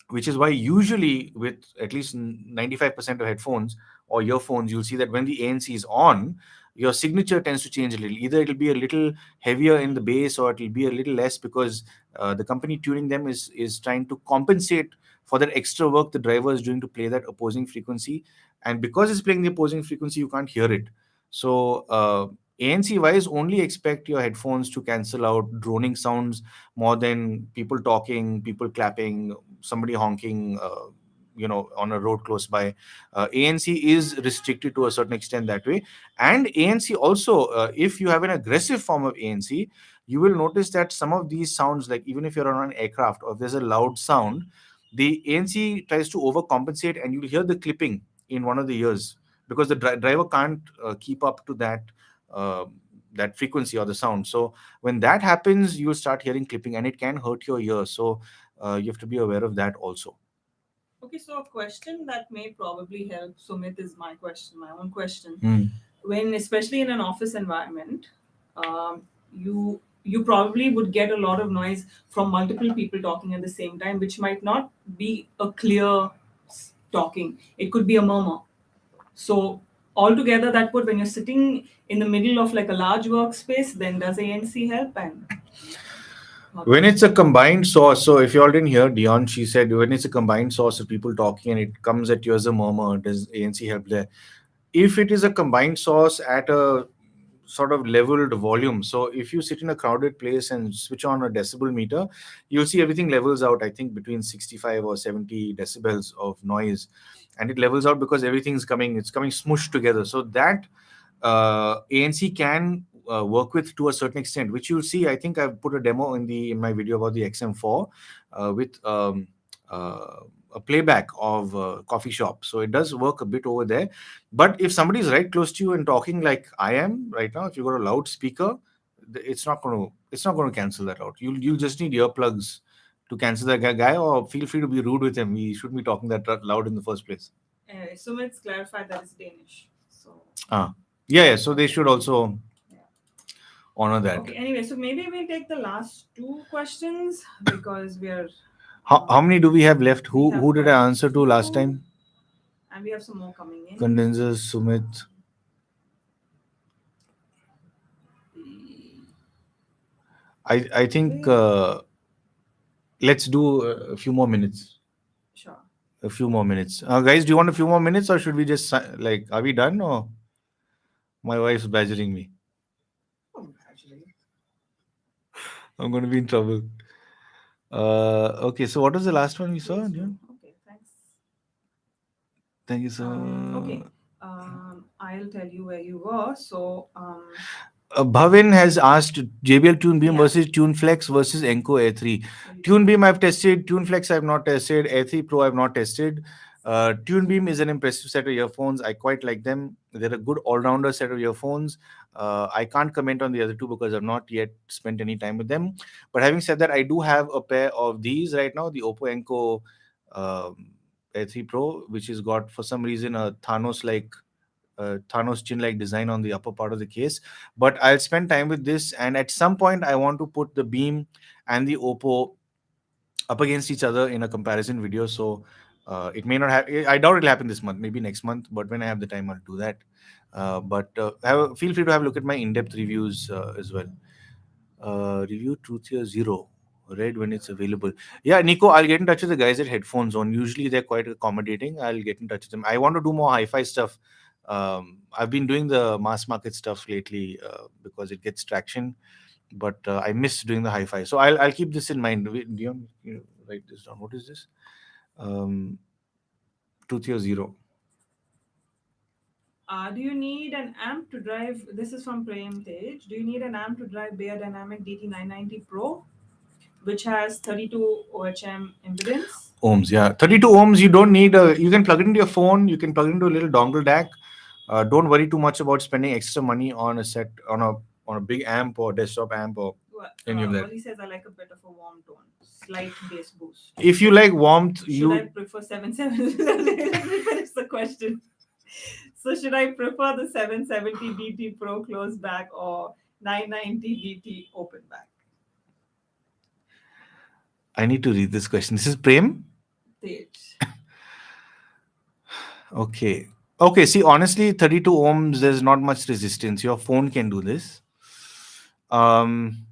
which is why usually with at least 95% of headphones or earphones, you'll see that when the ANC is on, your signature tends to change a little. Either it'll be a little heavier in the bass, or it'll be a little less, because the company tuning them is trying to compensate for that extra work the driver is doing to play that opposing frequency. And because it's playing the opposing frequency, you can't hear it. So ANC wise, only expect your headphones to cancel out droning sounds more than people talking, people clapping, somebody honking, on a road close by. ANC is restricted to a certain extent that way. And ANC also, if you have an aggressive form of ANC, you will notice that some of these sounds, like even if you're on an aircraft or if there's a loud sound, the ANC tries to overcompensate, and you'll hear the clipping in one of the ears, because the driver can't keep up to uh, that frequency or the sound. So when that happens, you'll start hearing clipping, and it can hurt your ear. So you have to be aware of that also. Okay, so a question that may probably help Sumit is my question, my own question. Hmm. When, especially in an office environment, you probably would get a lot of noise from multiple people talking at the same time, which might not be a clear talking. It could be a murmur. So altogether, that would, when you're sitting in the middle of like a large workspace, then does ANC help? And how When does it it's a work? combined source, so if you all didn't hear Dion, she said when it's a combined source of people talking and it comes at you as a murmur, does ANC help there? If it is a combined source at a sort of leveled volume, so if you sit in a crowded place and switch on a decibel meter, you'll see everything levels out, I think between 65 or 70 decibels of noise, and it levels out because it's coming smushed together. So that ANC can work with to a certain extent, which you'll see. I think I've put a demo in my video about the XM4 with uh, a playback of coffee shop. So it does work a bit over there. But if somebody is right close to you and talking like I am right now, if you've got a loudspeaker, it's not going to cancel that out. You'll just need earplugs to cancel that guy, or feel free to be rude with him. He shouldn't be talking that loud in the first place. Sumit's clarified that it's Danish. So Ah, yeah. So they okay, should also yeah. honor that. Okay, anyway, so maybe we'll take the last two questions because How many do we have left? we Who have did got I answer to last two, time? and we have some more coming in. Condensers, Sumit. I think Okay, let's do a few more minutes. sure. A few more minutes. Guys, do you want a few more minutes, or should we just like, are we done, or my wife's badgering me? Oh, actually. I'm going to be in trouble. Okay, so what was the last one we saw, Close to. John? Okay, thanks. Thank you so. Okay. I'll tell you where you were. So, Bhavin has asked JBL Tune Beam yeah. versus Tune Flex versus Enco A3. So you Tune don't Beam know. I've tested, Tune Flex I've not tested, A3 Pro I've not tested. Tune Beam is an impressive set of earphones. I quite like them. They're a good all-rounder set of earphones. I can't comment on the other two because I've not yet spent any time with them. But having said that, I do have a pair of these right now, the Oppo Enco um, A3 Pro, which has got for some reason a Thanos chin like design on the upper part of the case. But I'll spend time with this, and at some point, I want to put the Beam and the Oppo up against each other in a comparison video. So it may not happen. I doubt it'll happen this month, maybe next month. But when I have the time, I'll do that. Feel free to have a look at my in-depth reviews as well. Review Truth 0. Read when it's available. Yeah, Nico, I'll get in touch with the guys at Headphone Zone. Usually they're quite accommodating. I'll get in touch with them. I want to do more hi-fi stuff. I've been doing the mass market stuff lately because it gets traction, but I miss doing the hi-fi. So I'll keep this in mind. Dion, you write this down. What is this? Um, Truth 0. Do you need an amp to drive? This is from Prem Tej. Do you need an amp to drive Bayer Dynamic DT990 Pro, which has 32 OHM impedance? Ohms, yeah, 32 ohms. You don't need a. You can plug it into your phone. You can plug it into a little dongle DAC. Don't worry too much about spending extra money on a set on a big amp or desktop amp or any of that. Well, he says I like a bit of a warm tone, slight bass boost. If you like warmth, Should I you prefer 770? Let me finish the question. So, should I prefer the 770 DT Pro close back or 990 DT open back? I need to read this question. This is Prem. Tej. Okay. Okay. See, honestly, 32 ohms. There's not much resistance. Your phone can do this. Um,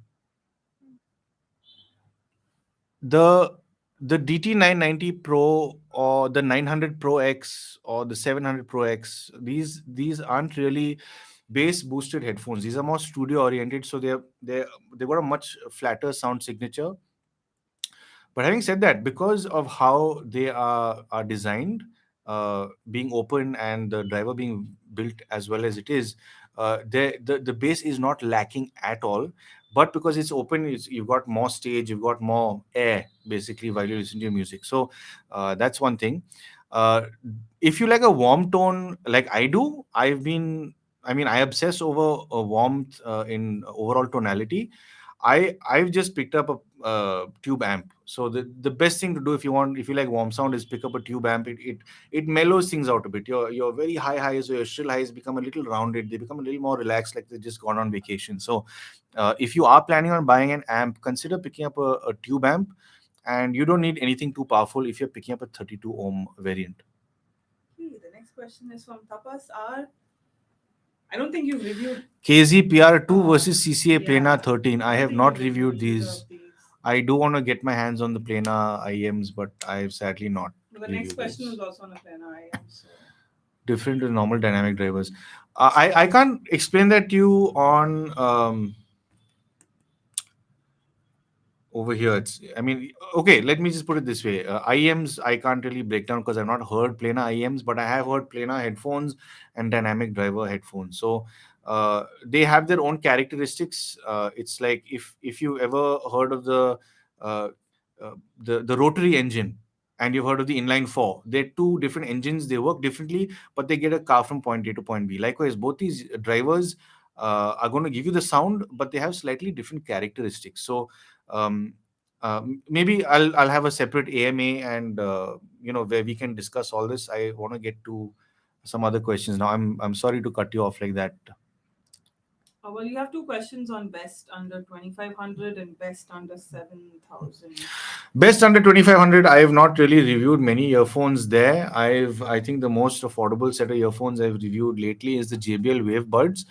the the DT990 Pro or the 900 Pro X or the 700 Pro X, these aren't really bass boosted headphones. These are more studio oriented, so they've got a much flatter sound signature. But having said that, because of how they are designed, being open and the driver being built as well as it is, the bass is not lacking at all. But because it's open, you've got more stage, you've got more air basically while you listen to your music. So that's one thing. Uh, if you like a warm tone, like I do, I mean, I obsess over a warmth in overall tonality. I've just picked up a tube amp. So the best thing to do if you like warm sound is pick up a tube amp. It mellows things out a bit. Your very high highs or your shrill highs become a little rounded. They become a little more relaxed, like they've just gone on vacation. So if you are planning on buying an amp, consider picking up a tube amp, and you don't need anything too powerful if you're picking up a 32 ohm variant. Okay, the next question is from Tapas R. I don't think you've reviewed. KZPR2 versus CCA Plana Yeah, 13. I I don't have think you've not reviewed reviewed either these. of these. I do want to get my hands on the Plana IEMs, but I've sadly not But the next reviewed question these. was also on a planar IM. So Different to normal dynamic drivers. I can't explain that to you on over here. I mean, okay, let me just put it this way. IEMs I can't really break down because I've not heard Plana IEMs, but I have heard Plana headphones and dynamic driver headphones. So they have their own characteristics. It's like if you ever heard of uh, the rotary engine and you've heard of the inline four, they're two different engines. They work differently, but they get a car from point A to point B. Likewise, both these drivers are going to give you the sound, but they have slightly different characteristics. So um, maybe I'll have a separate AMA and where we can discuss all this. I want to get to some other questions now. I'm sorry to cut you off like that. well, you have two questions on best under 2500 and best under 7000. Best under 2500. I have not really reviewed many earphones there. I think the most affordable set of earphones I've reviewed lately is the JBL Wave Buds,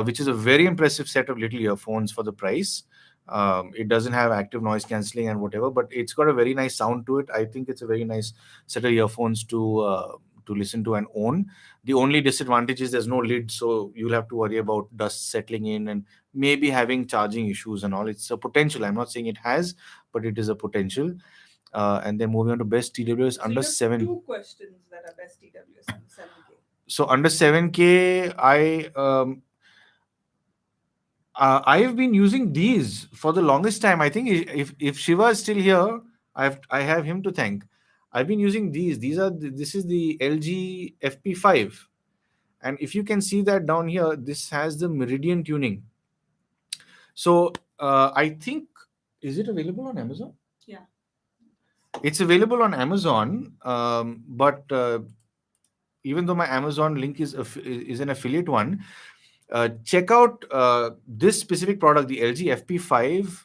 which is a very impressive set of little earphones for the price. It doesn't have active noise cancelling and whatever, but it's got a very nice sound to it. I think it's a very nice set of earphones to listen to and own. The only disadvantage is there's no lid, so you'll have to worry about dust settling in and maybe having charging issues and all. It's a potential. I'm not saying it has, but it is a potential. And then moving on to best TWS So you under have 7. two questions that are best TWS under 7K. So under 7K, I have been using these for the longest time. I think if Shiva is still here, I have him to thank. I've been using these. This is the LG FP5, and if you can see that down here, this has the meridian tuning. So I think, is it available on Amazon? Yeah. It's available on Amazon, but even though my Amazon link is an affiliate one, check out this specific product, the LG FP5,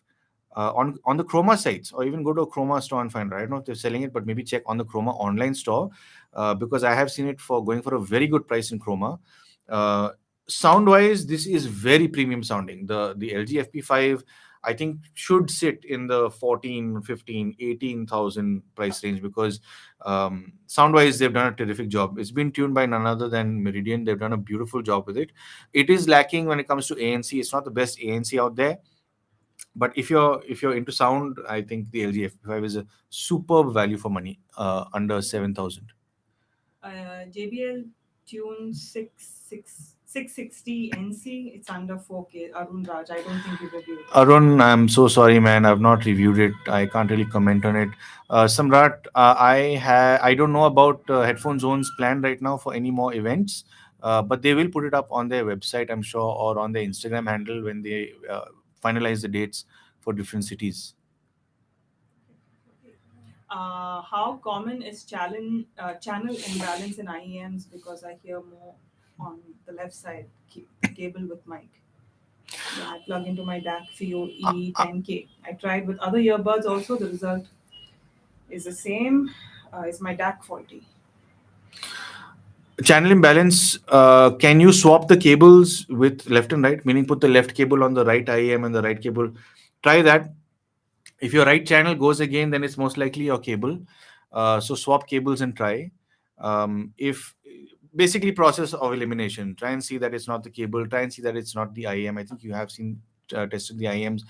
on the Chroma sites, or even go to a Chroma store and find it. I don't know if they're selling it, but maybe check on the Chroma online store, because I have seen it for going for a very good price in Chroma. Uh, Sound wise, this is very premium sounding. The LG FP5, I think, should sit in the 14, 15, 18,000 price range, because sound wise they've done a terrific job. It's been tuned by none other than Meridian. They've done a beautiful job with it. It is lacking when it comes to ANC. It's not the best ANC out there, but if you're into sound, I think the LG FP5 is a superb value for money, under 7,000. JBL Tune 660 NC. It's under 4K. Arun Raj, I don't think you reviewed it. Arun, I'm so sorry, man. I've not reviewed it. I can't really comment on it. Samrat, I don't know about Headphone Zone's plan right now for any more events, but they will put it up on their website, I'm sure, or on their Instagram handle when they finalize the dates for different cities. How common is channel imbalance in IEMs? Because I hear more on the left side cable with mic. When I plug into my DAC FIO E10K. I tried with other earbuds also. The result is the same. Is my DAC faulty? Channel imbalance, can you swap the cables with left and right, meaning put the left cable on the right IEM and the right cable? Try that. If your right channel goes again, then it's most likely your cable. So swap cables and try. If Basically, process of elimination, try and see that it's not the cable, try and see that it's not the IEM. I think you have seen tested the IEMs.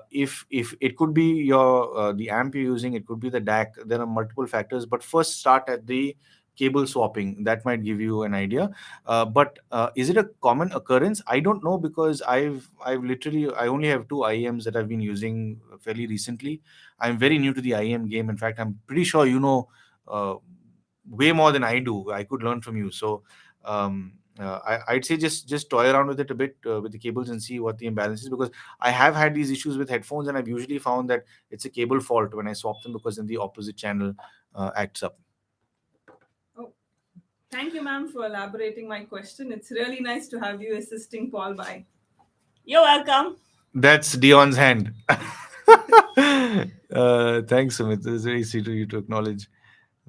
If it could be your the amp you're using, it could be the DAC. There are multiple factors, but first start at the cable swapping. That might give you an idea. But is it a common occurrence? I don't know, because I've literally, I only have two IEMs that I've been using fairly recently. I'm very new to the IEM game. In fact, I'm pretty sure you know uh, way more than I do. I could learn from you. So I'd say just toy around with it a bit, with the cables, and see what the imbalance is, because I have had these issues with headphones, and I've usually found that it's a cable fault when I swap them, because then the opposite channel acts up. Oh, thank you, ma'am, for elaborating my question. It's really nice to have you assisting Paul by. You're welcome. That's Dion's hand. Thanks, Sumit. It's very sweet of you to acknowledge.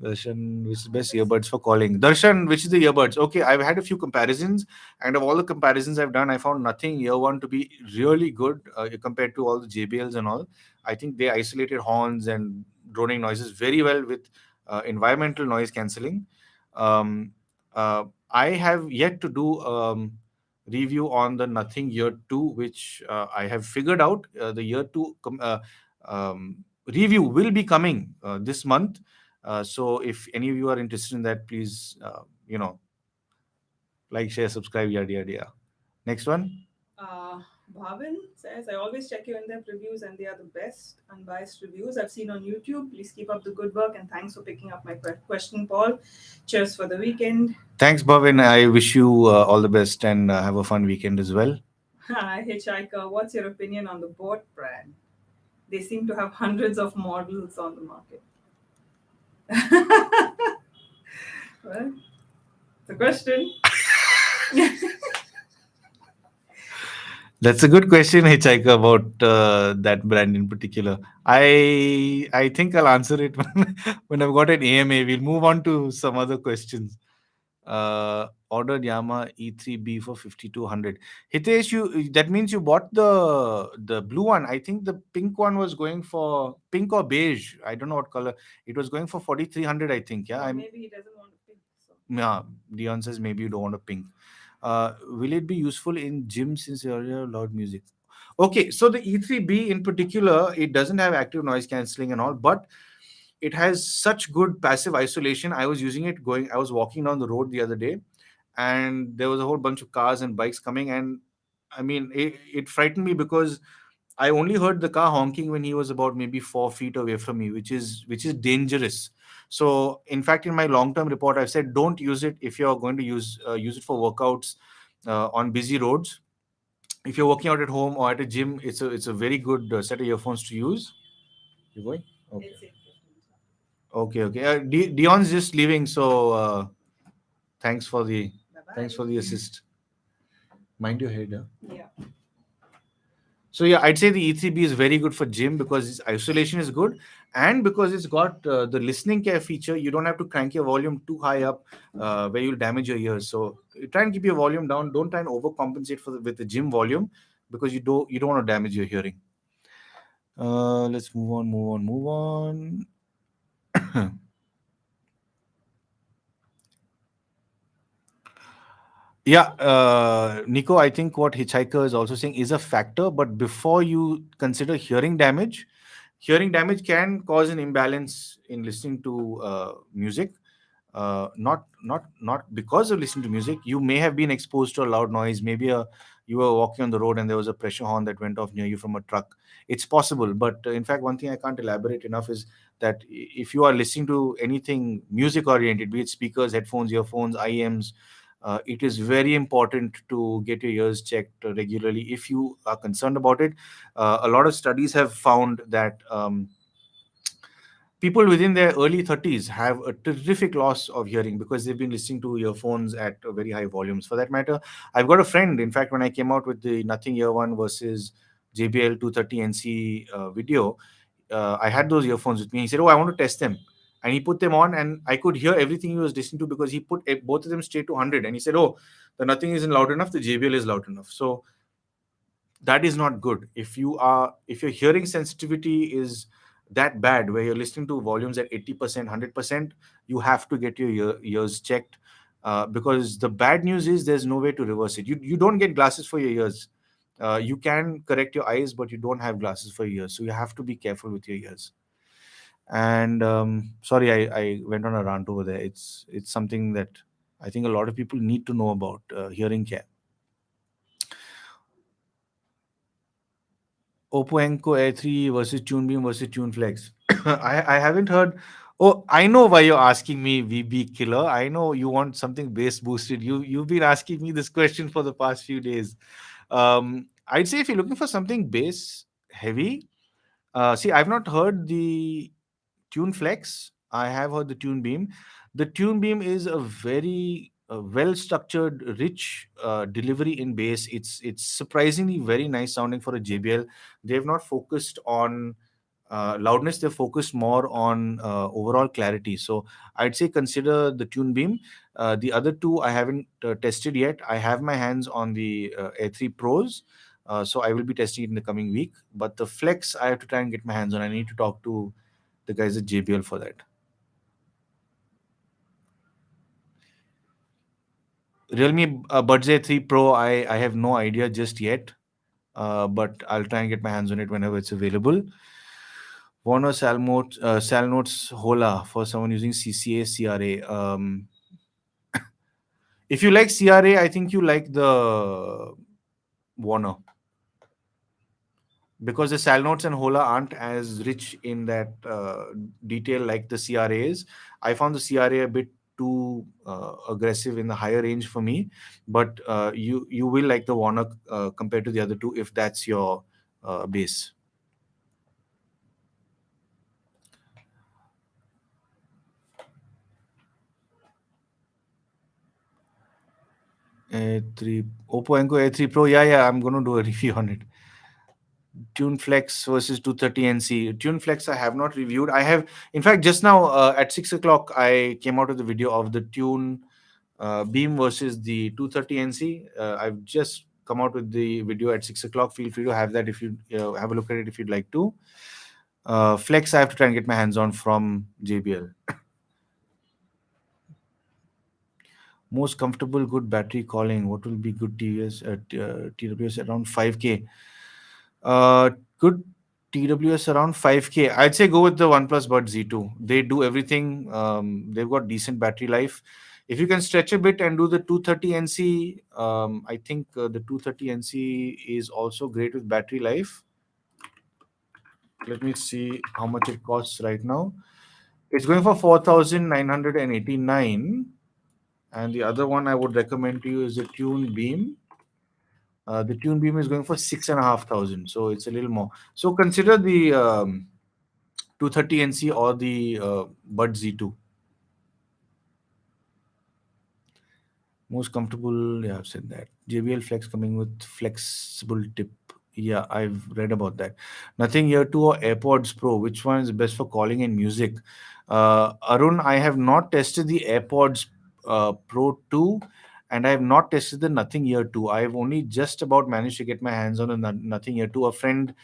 Darshan, which is best earbuds for calling? Darshan, which is the earbuds? Okay, I've had a few comparisons, and of all the comparisons I've done, I found nothing Ear One to be really good compared to all the JBLs and all. I think they isolated horns and droning noises very well with environmental noise cancelling. Um, I have yet to do review on the Nothing Year 2, which I have figured out. The Year 2 review will be coming this month. So if any of you are interested in that, please, like, share, subscribe, yada yada yada. Next one. Uh, Bhavin says, I always check your in-depth reviews and they are the best unbiased reviews I've seen on YouTube. Please keep up the good work and thanks for picking up my question, Paul. Cheers for the weekend. Thanks, Bhavin. I wish you all the best, and have a fun weekend as well. Hitchhiker, what's your opinion on the boat brand? They seem to have hundreds of models on the market. Well, the question. That's a good question, Hitchhiker, about that brand in particular. I think I'll answer it when I've got an AMA. We'll move on to some other questions. Ordered Yamaha E3B for 5,200. Hitesh, you, that means you bought the blue one. I think the pink one was going for pink or beige. I don't know what color. It was going for 4,300. I think. Yeah, Or maybe he doesn't want to pink. So. Yeah, Dion says maybe you don't want a pink. Will it be useful in gym since you hear loud music? Okay, so the E3B in particular, it doesn't have active noise cancelling and all, but it has such good passive isolation. I was using it going. I was walking down the road the other day, and there was a whole bunch of cars and bikes coming, and I mean, it frightened me because I only heard the car honking when he was about maybe 4 feet away from me, which is dangerous. So, in fact, in my long-term report, I've said don't use it if you're going to use it for workouts on busy roads. If you're working out at home or at a gym, it's a very good set of earphones to use. You going? Okay. Okay. Okay. Dion's just leaving, so thanks for the thanks for the assist. Mind your head. Huh? Yeah. So yeah, I'd say the E3B is very good for gym because its isolation is good, and because it's got the listening care feature. You don't have to crank your volume too high up, where you'll damage your ears. So you try and keep your volume down. Don't try and overcompensate with the gym volume because you don't want to damage your hearing. Let's move on. Move on. Move on. Yeah, Nico, I think what Hitchhiker is also saying is a factor, but before you consider hearing damage can cause an imbalance in listening to music. Not because of listening to music. You may have been exposed to a loud noise. Maybe you were walking on the road and there was a pressure horn that went off near you from a truck. It's possible, but in fact, one thing I can't elaborate enough is that if you are listening to anything music oriented, be it speakers, headphones, earphones, IEMs, it is very important to get your ears checked regularly if you are concerned about it. A lot of studies have found that people within their early 30s have a terrific loss of hearing because they've been listening to earphones at very high volumes. For that matter, I've got a friend, in fact, when I came out with the Nothing Ear One versus JBL 230NC video, I had those earphones with me. He said, "Oh, I want to test them." And he put them on, and I could hear everything he was listening to because he put both of them straight to 100. And he said, "Oh, the Nothing isn't loud enough, the JBL is loud enough." So that is not good. If your hearing sensitivity is that bad where you're listening to volumes at 80%, 100%, you have to get your ears checked, because the bad news is there's no way to reverse it. You don't get glasses for your ears. You can correct your eyes, but you don't have glasses for your ears, so you have to be careful with your ears. And sorry, I went on a rant over there. It's something that I think a lot of people need to know about hearing care. Oppo Enco A3 versus TuneBeam versus TuneFlex. I haven't heard. Oh, I know why you're asking me, VB Killer. I know you want something bass boosted. You've been asking me this question for the past few days. I'd say if you're looking for something bass heavy, see, I've not heard the Tune Flex. I have heard the Tune Beam. The Tune Beam is a very well structured, rich delivery in bass. It's surprisingly very nice sounding for a JBL. They've not focused on loudness. They're focused more on overall clarity. So I'd say consider the Tune Beam. The other two I haven't tested yet. I have my hands on the A3 Pros. So I will be testing it in the coming week. But the Flex, I have to try and get my hands on. I need to talk to the guys at JBL for that. Realme Buds A3 Pro, I have no idea just yet, but I'll try and get my hands on it whenever it's available. Warner Salnotes Hola for someone using CCA CRA. If you like CRA, I think you like the Warner, because the sal notes and hola aren't as rich in that detail like the CRA is. I found the CRA a bit too aggressive in the higher range for me, but you will like the Warner compared to the other two if that's your base. A3 Oppo Enco A3 Pro. Yeah, I'm going to do a review on it. TuneFlex versus 230NC. TuneFlex I have not reviewed. I have, in fact, just now at 6 o'clock, I came out with the video of the Tune Beam versus the 230NC. I've just come out with the video at 6 o'clock. Feel free to have that if you have a look at it if you'd like to. Flex, I have to try and get my hands on from JBL. Most comfortable, good battery calling. What will be good TWS at around 5K? Good. TWS around 5K. I'd say go with the OnePlus Bud Z2. They do everything. They've got decent battery life. If you can stretch a bit and do the 230 NC, I think the 230 NC is also great with battery life. Let me see how much it costs right now. It's going for 4,989. And the other one I would recommend to you is the Tune Beam. The Tune Beam is going for 6,500. So it's a little more. So consider the 230 NC or the Bud Z2. Most comfortable, yeah, I've said that. JBL Flex coming with flexible tip. Yeah, I've read about that. Nothing Ear 2 or AirPods Pro. Which one is best for calling and music? Arun, I have not tested the AirPods Pro 2 and I have not tested the Nothing Ear 2. I've only just about managed to get my hands on a Nothing Ear 2. A friend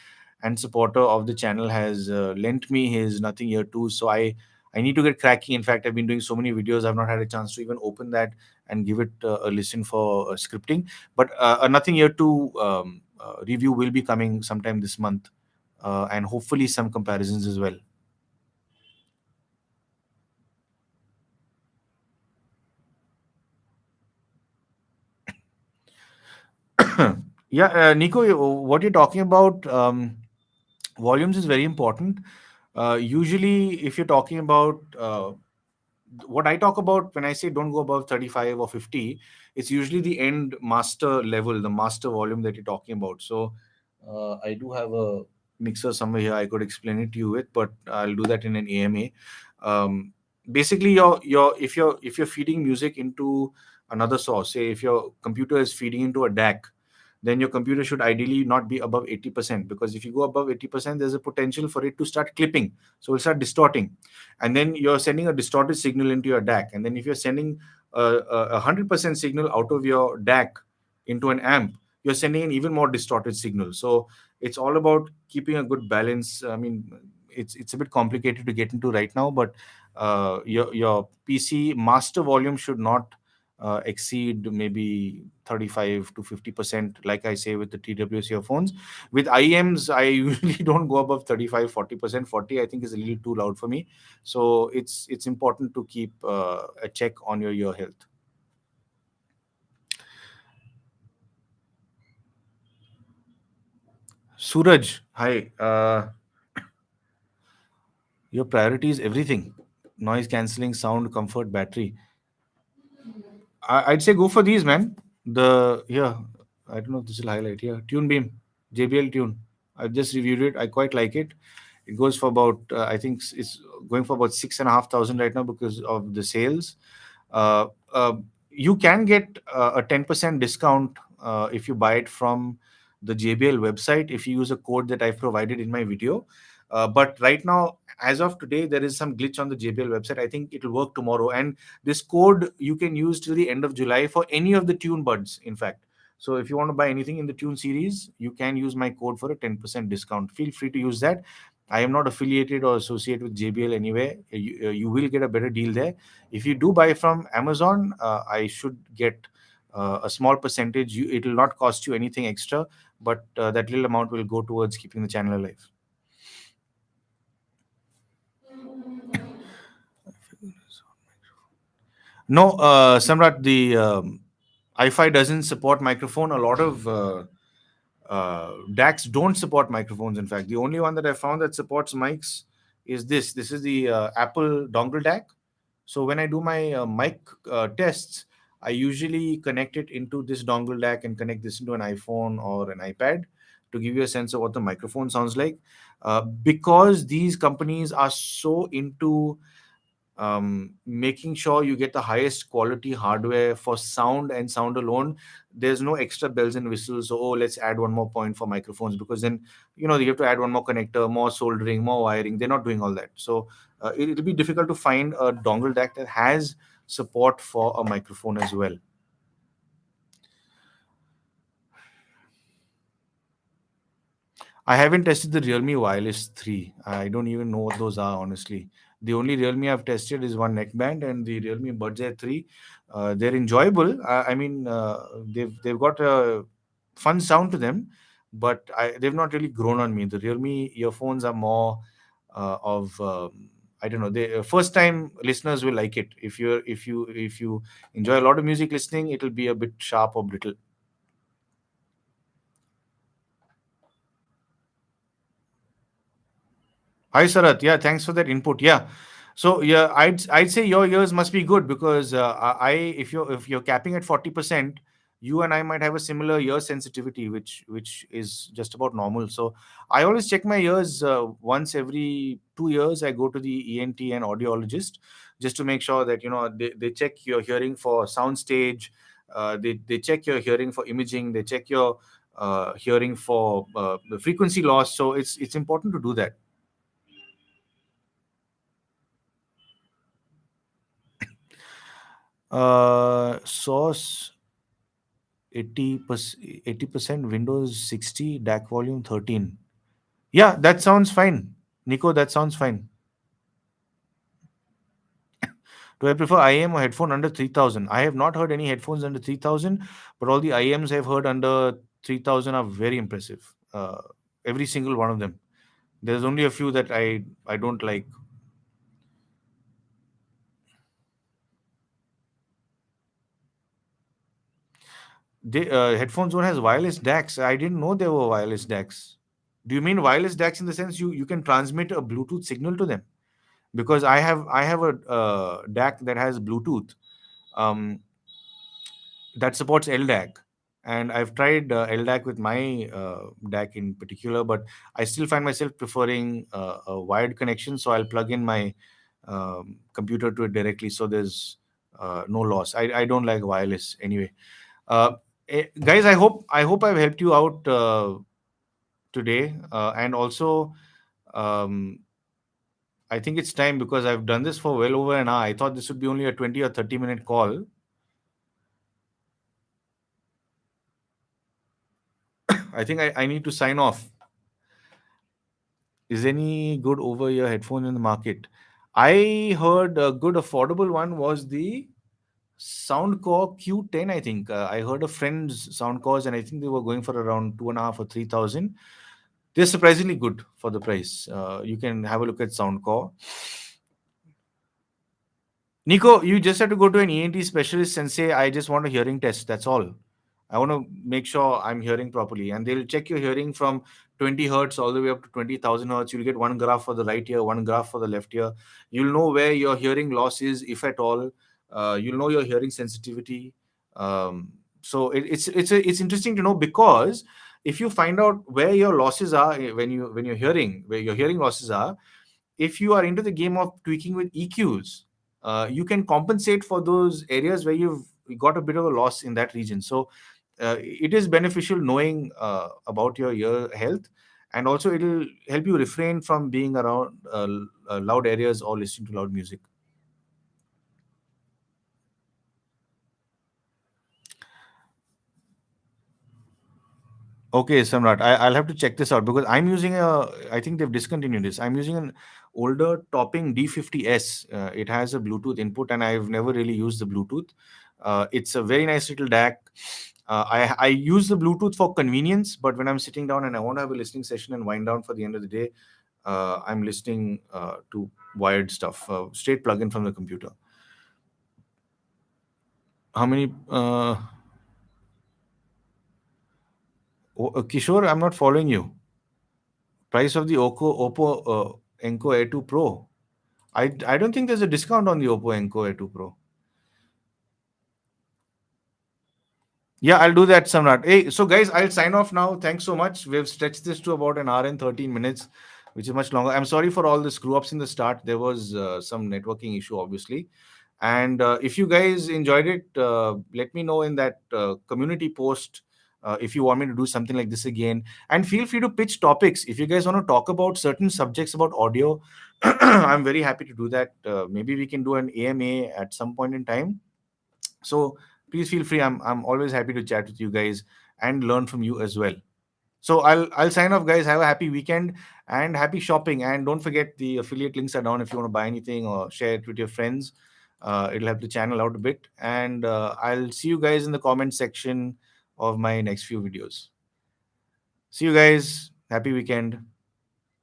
and supporter of the channel has lent me his Nothing Ear 2. So I need to get cracking. In fact, I've been doing so many videos, I've not had a chance to even open that and give it a listen for scripting. But a Nothing Here to review will be coming sometime this month, and hopefully some comparisons as well. Yeah, Nico, what you're talking about, volumes is very important. Usually, if you're talking about what I talk about when I say don't go above 35 or 50, it's usually the end master level, the master volume that you're talking about. So I do have a mixer somewhere here I could explain it to you with, but I'll do that in an AMA. Basically, your if you're feeding music into another source, say if your computer is feeding into a DAC, then your computer should ideally not be above 80%, because if you go above 80%, there's a potential for it to start clipping. So it'll start distorting. And then you're sending a distorted signal into your DAC. And then if you're sending a 100% signal out of your DAC into an amp, you're sending an even more distorted signal. So it's all about keeping a good balance. I mean, it's a bit complicated to get into right now, but your PC master volume should not exceed maybe 35 to 50%, like I say with the TWS earphones. With IEMs, I usually don't go above 35, 40%. 40, I think, is a little too loud for me. So it's important to keep a check on your ear health. Suraj, hi. Your priority is everything: noise cancelling, sound, comfort, battery. I'd say go for these, man. The here, I don't know if this will highlight here. Tune Beam, JBL Tune. I just reviewed it. I quite like it. It goes for about I think it's going for about 6,500 right now because of the sales. Uh, uh, you can get a 10% discount if you buy it from the JBL website if you use a code that I've provided in my video. But right now, as of today, there is some glitch on the JBL website. I think it will work tomorrow. And this code you can use till the end of July for any of the Tune buds, in fact. So if you want to buy anything in the Tune series, you can use my code for a 10% discount. Feel free to use that. I am not affiliated or associated with JBL anyway. You will get a better deal there. If you do buy from Amazon, I should get a small percentage. It will not cost you anything extra, but that little amount will go towards keeping the channel alive. No, Samrat, the i5 doesn't support microphone. A lot of DACs don't support microphones. In fact, the only one that I found that supports mics is this. This is the Apple dongle DAC. So when I do my mic tests, I usually connect it into this dongle DAC and connect this into an iPhone or an iPad to give you a sense of what the microphone sounds like. Because these companies are so into making sure you get the highest quality hardware for sound and sound alone. There's no extra bells and whistles. So, oh, let's add one more point for microphones, because then you have to add one more connector, more soldering, more wiring. They're not doing all that. So it'll be difficult to find a dongle DAC that has support for a microphone as well. I haven't tested the Realme Wireless 3. I don't even know what those are, honestly. The only Realme I've tested is one neckband and the Realme Buds Air 3. They're enjoyable. I mean, they've got a fun sound to them, but they've not really grown on me. The Realme earphones are more of I don't know. The first time listeners will like it. If you enjoy a lot of music listening, it'll be a bit sharp or brittle. Hi, Sarat. Yeah, thanks for that input. Yeah. So yeah, I'd say your ears must be good because if you're capping at 40%, you and I might have a similar ear sensitivity, which is just about normal. So I always check my ears once every 2 years. I go to the ENT and audiologist just to make sure that they check your hearing for soundstage. They check your hearing for imaging. They check your hearing for the frequency loss. So it's important to do that. Source 80% Windows 60 DAC volume 13. Yeah, that sounds fine. Nico, that sounds fine. Do I prefer IM or headphone under 3000? I have not heard any headphones under 3000, but all the IMs I've heard under 3000 are very impressive. Every single one of them. There's only a few that I don't like. Headphones one has wireless DACs. I didn't know there were wireless DACs. Do you mean wireless DACs in the sense you can transmit a Bluetooth signal to them? Because I have a DAC that has Bluetooth, um, that supports LDAC, and I've tried LDAC with my DAC in particular, but I still find myself preferring a wired connection. So I'll plug in my computer to it directly, so there's no loss. I don't like wireless anyway. Uh, Guys, I hope I've helped you out today, and also. Um, I think it's time because I've done this for well over an hour. I thought this would be only a 20 or 30-minute call. I think I need to sign off. Is any good over ear headphone in the market? I heard a good affordable one was the Soundcore Q10. I think I heard a friend's Soundcores, and I think they were going for around 2.5 or 3,000. They're surprisingly good for the price. You can have a look at Soundcore. Nico, you just have to go to an ENT specialist and say, I just want a hearing test. That's all. I want to make sure I'm hearing properly. And they'll check your hearing from 20 hertz all the way up to 20,000 hertz. You'll get one graph for the right ear, one graph for the left ear. You'll know where your hearing loss is, if at all. You'll know your hearing sensitivity. So it's interesting to know, because if you find out where your losses are when you're hearing, where your hearing losses are, if you are into the game of tweaking with EQs, you can compensate for those areas where you've got a bit of a loss in that region. So it is beneficial knowing about your ear health, and also it'll help you refrain from being around loud areas or listening to loud music. Okay, Samrat, I'll have to check this out because I'm using I think they've discontinued this. I'm using an older topping D50S. It has a Bluetooth input, and I've never really used the Bluetooth. It's a very nice little DAC. I use the Bluetooth for convenience, but when I'm sitting down and I want to have a listening session and wind down for the end of the day, I'm listening to wired stuff, straight plug in from the computer. How many? Kishore, I'm not following you. Price of the Oppo Enco A2 Pro. I don't think there's a discount on the Oppo Enco A2 Pro. Yeah, I'll do that, Samrat. Hey, so guys, I'll sign off now. Thanks so much. We've stretched this to about an hour and 13 minutes, which is much longer. I'm sorry for all the screw ups in the start. There was some networking issue, obviously. And if you guys enjoyed it, let me know in that community post if you want me to do something like this again. And feel free to pitch topics. If you guys want to talk about certain subjects about audio, I'm very happy to do that. Maybe we can do an AMA at some point in time. So please feel free. I'm always happy to chat with you guys and learn from you as well. So I'll sign off, guys. Have a happy weekend and happy shopping. And don't forget, the affiliate links are down if you want to buy anything or share it with your friends. It'll help the channel out a bit. And I'll see you guys in the comment section of my next few videos. See you guys. Happy weekend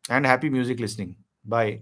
and happy music listening. Bye.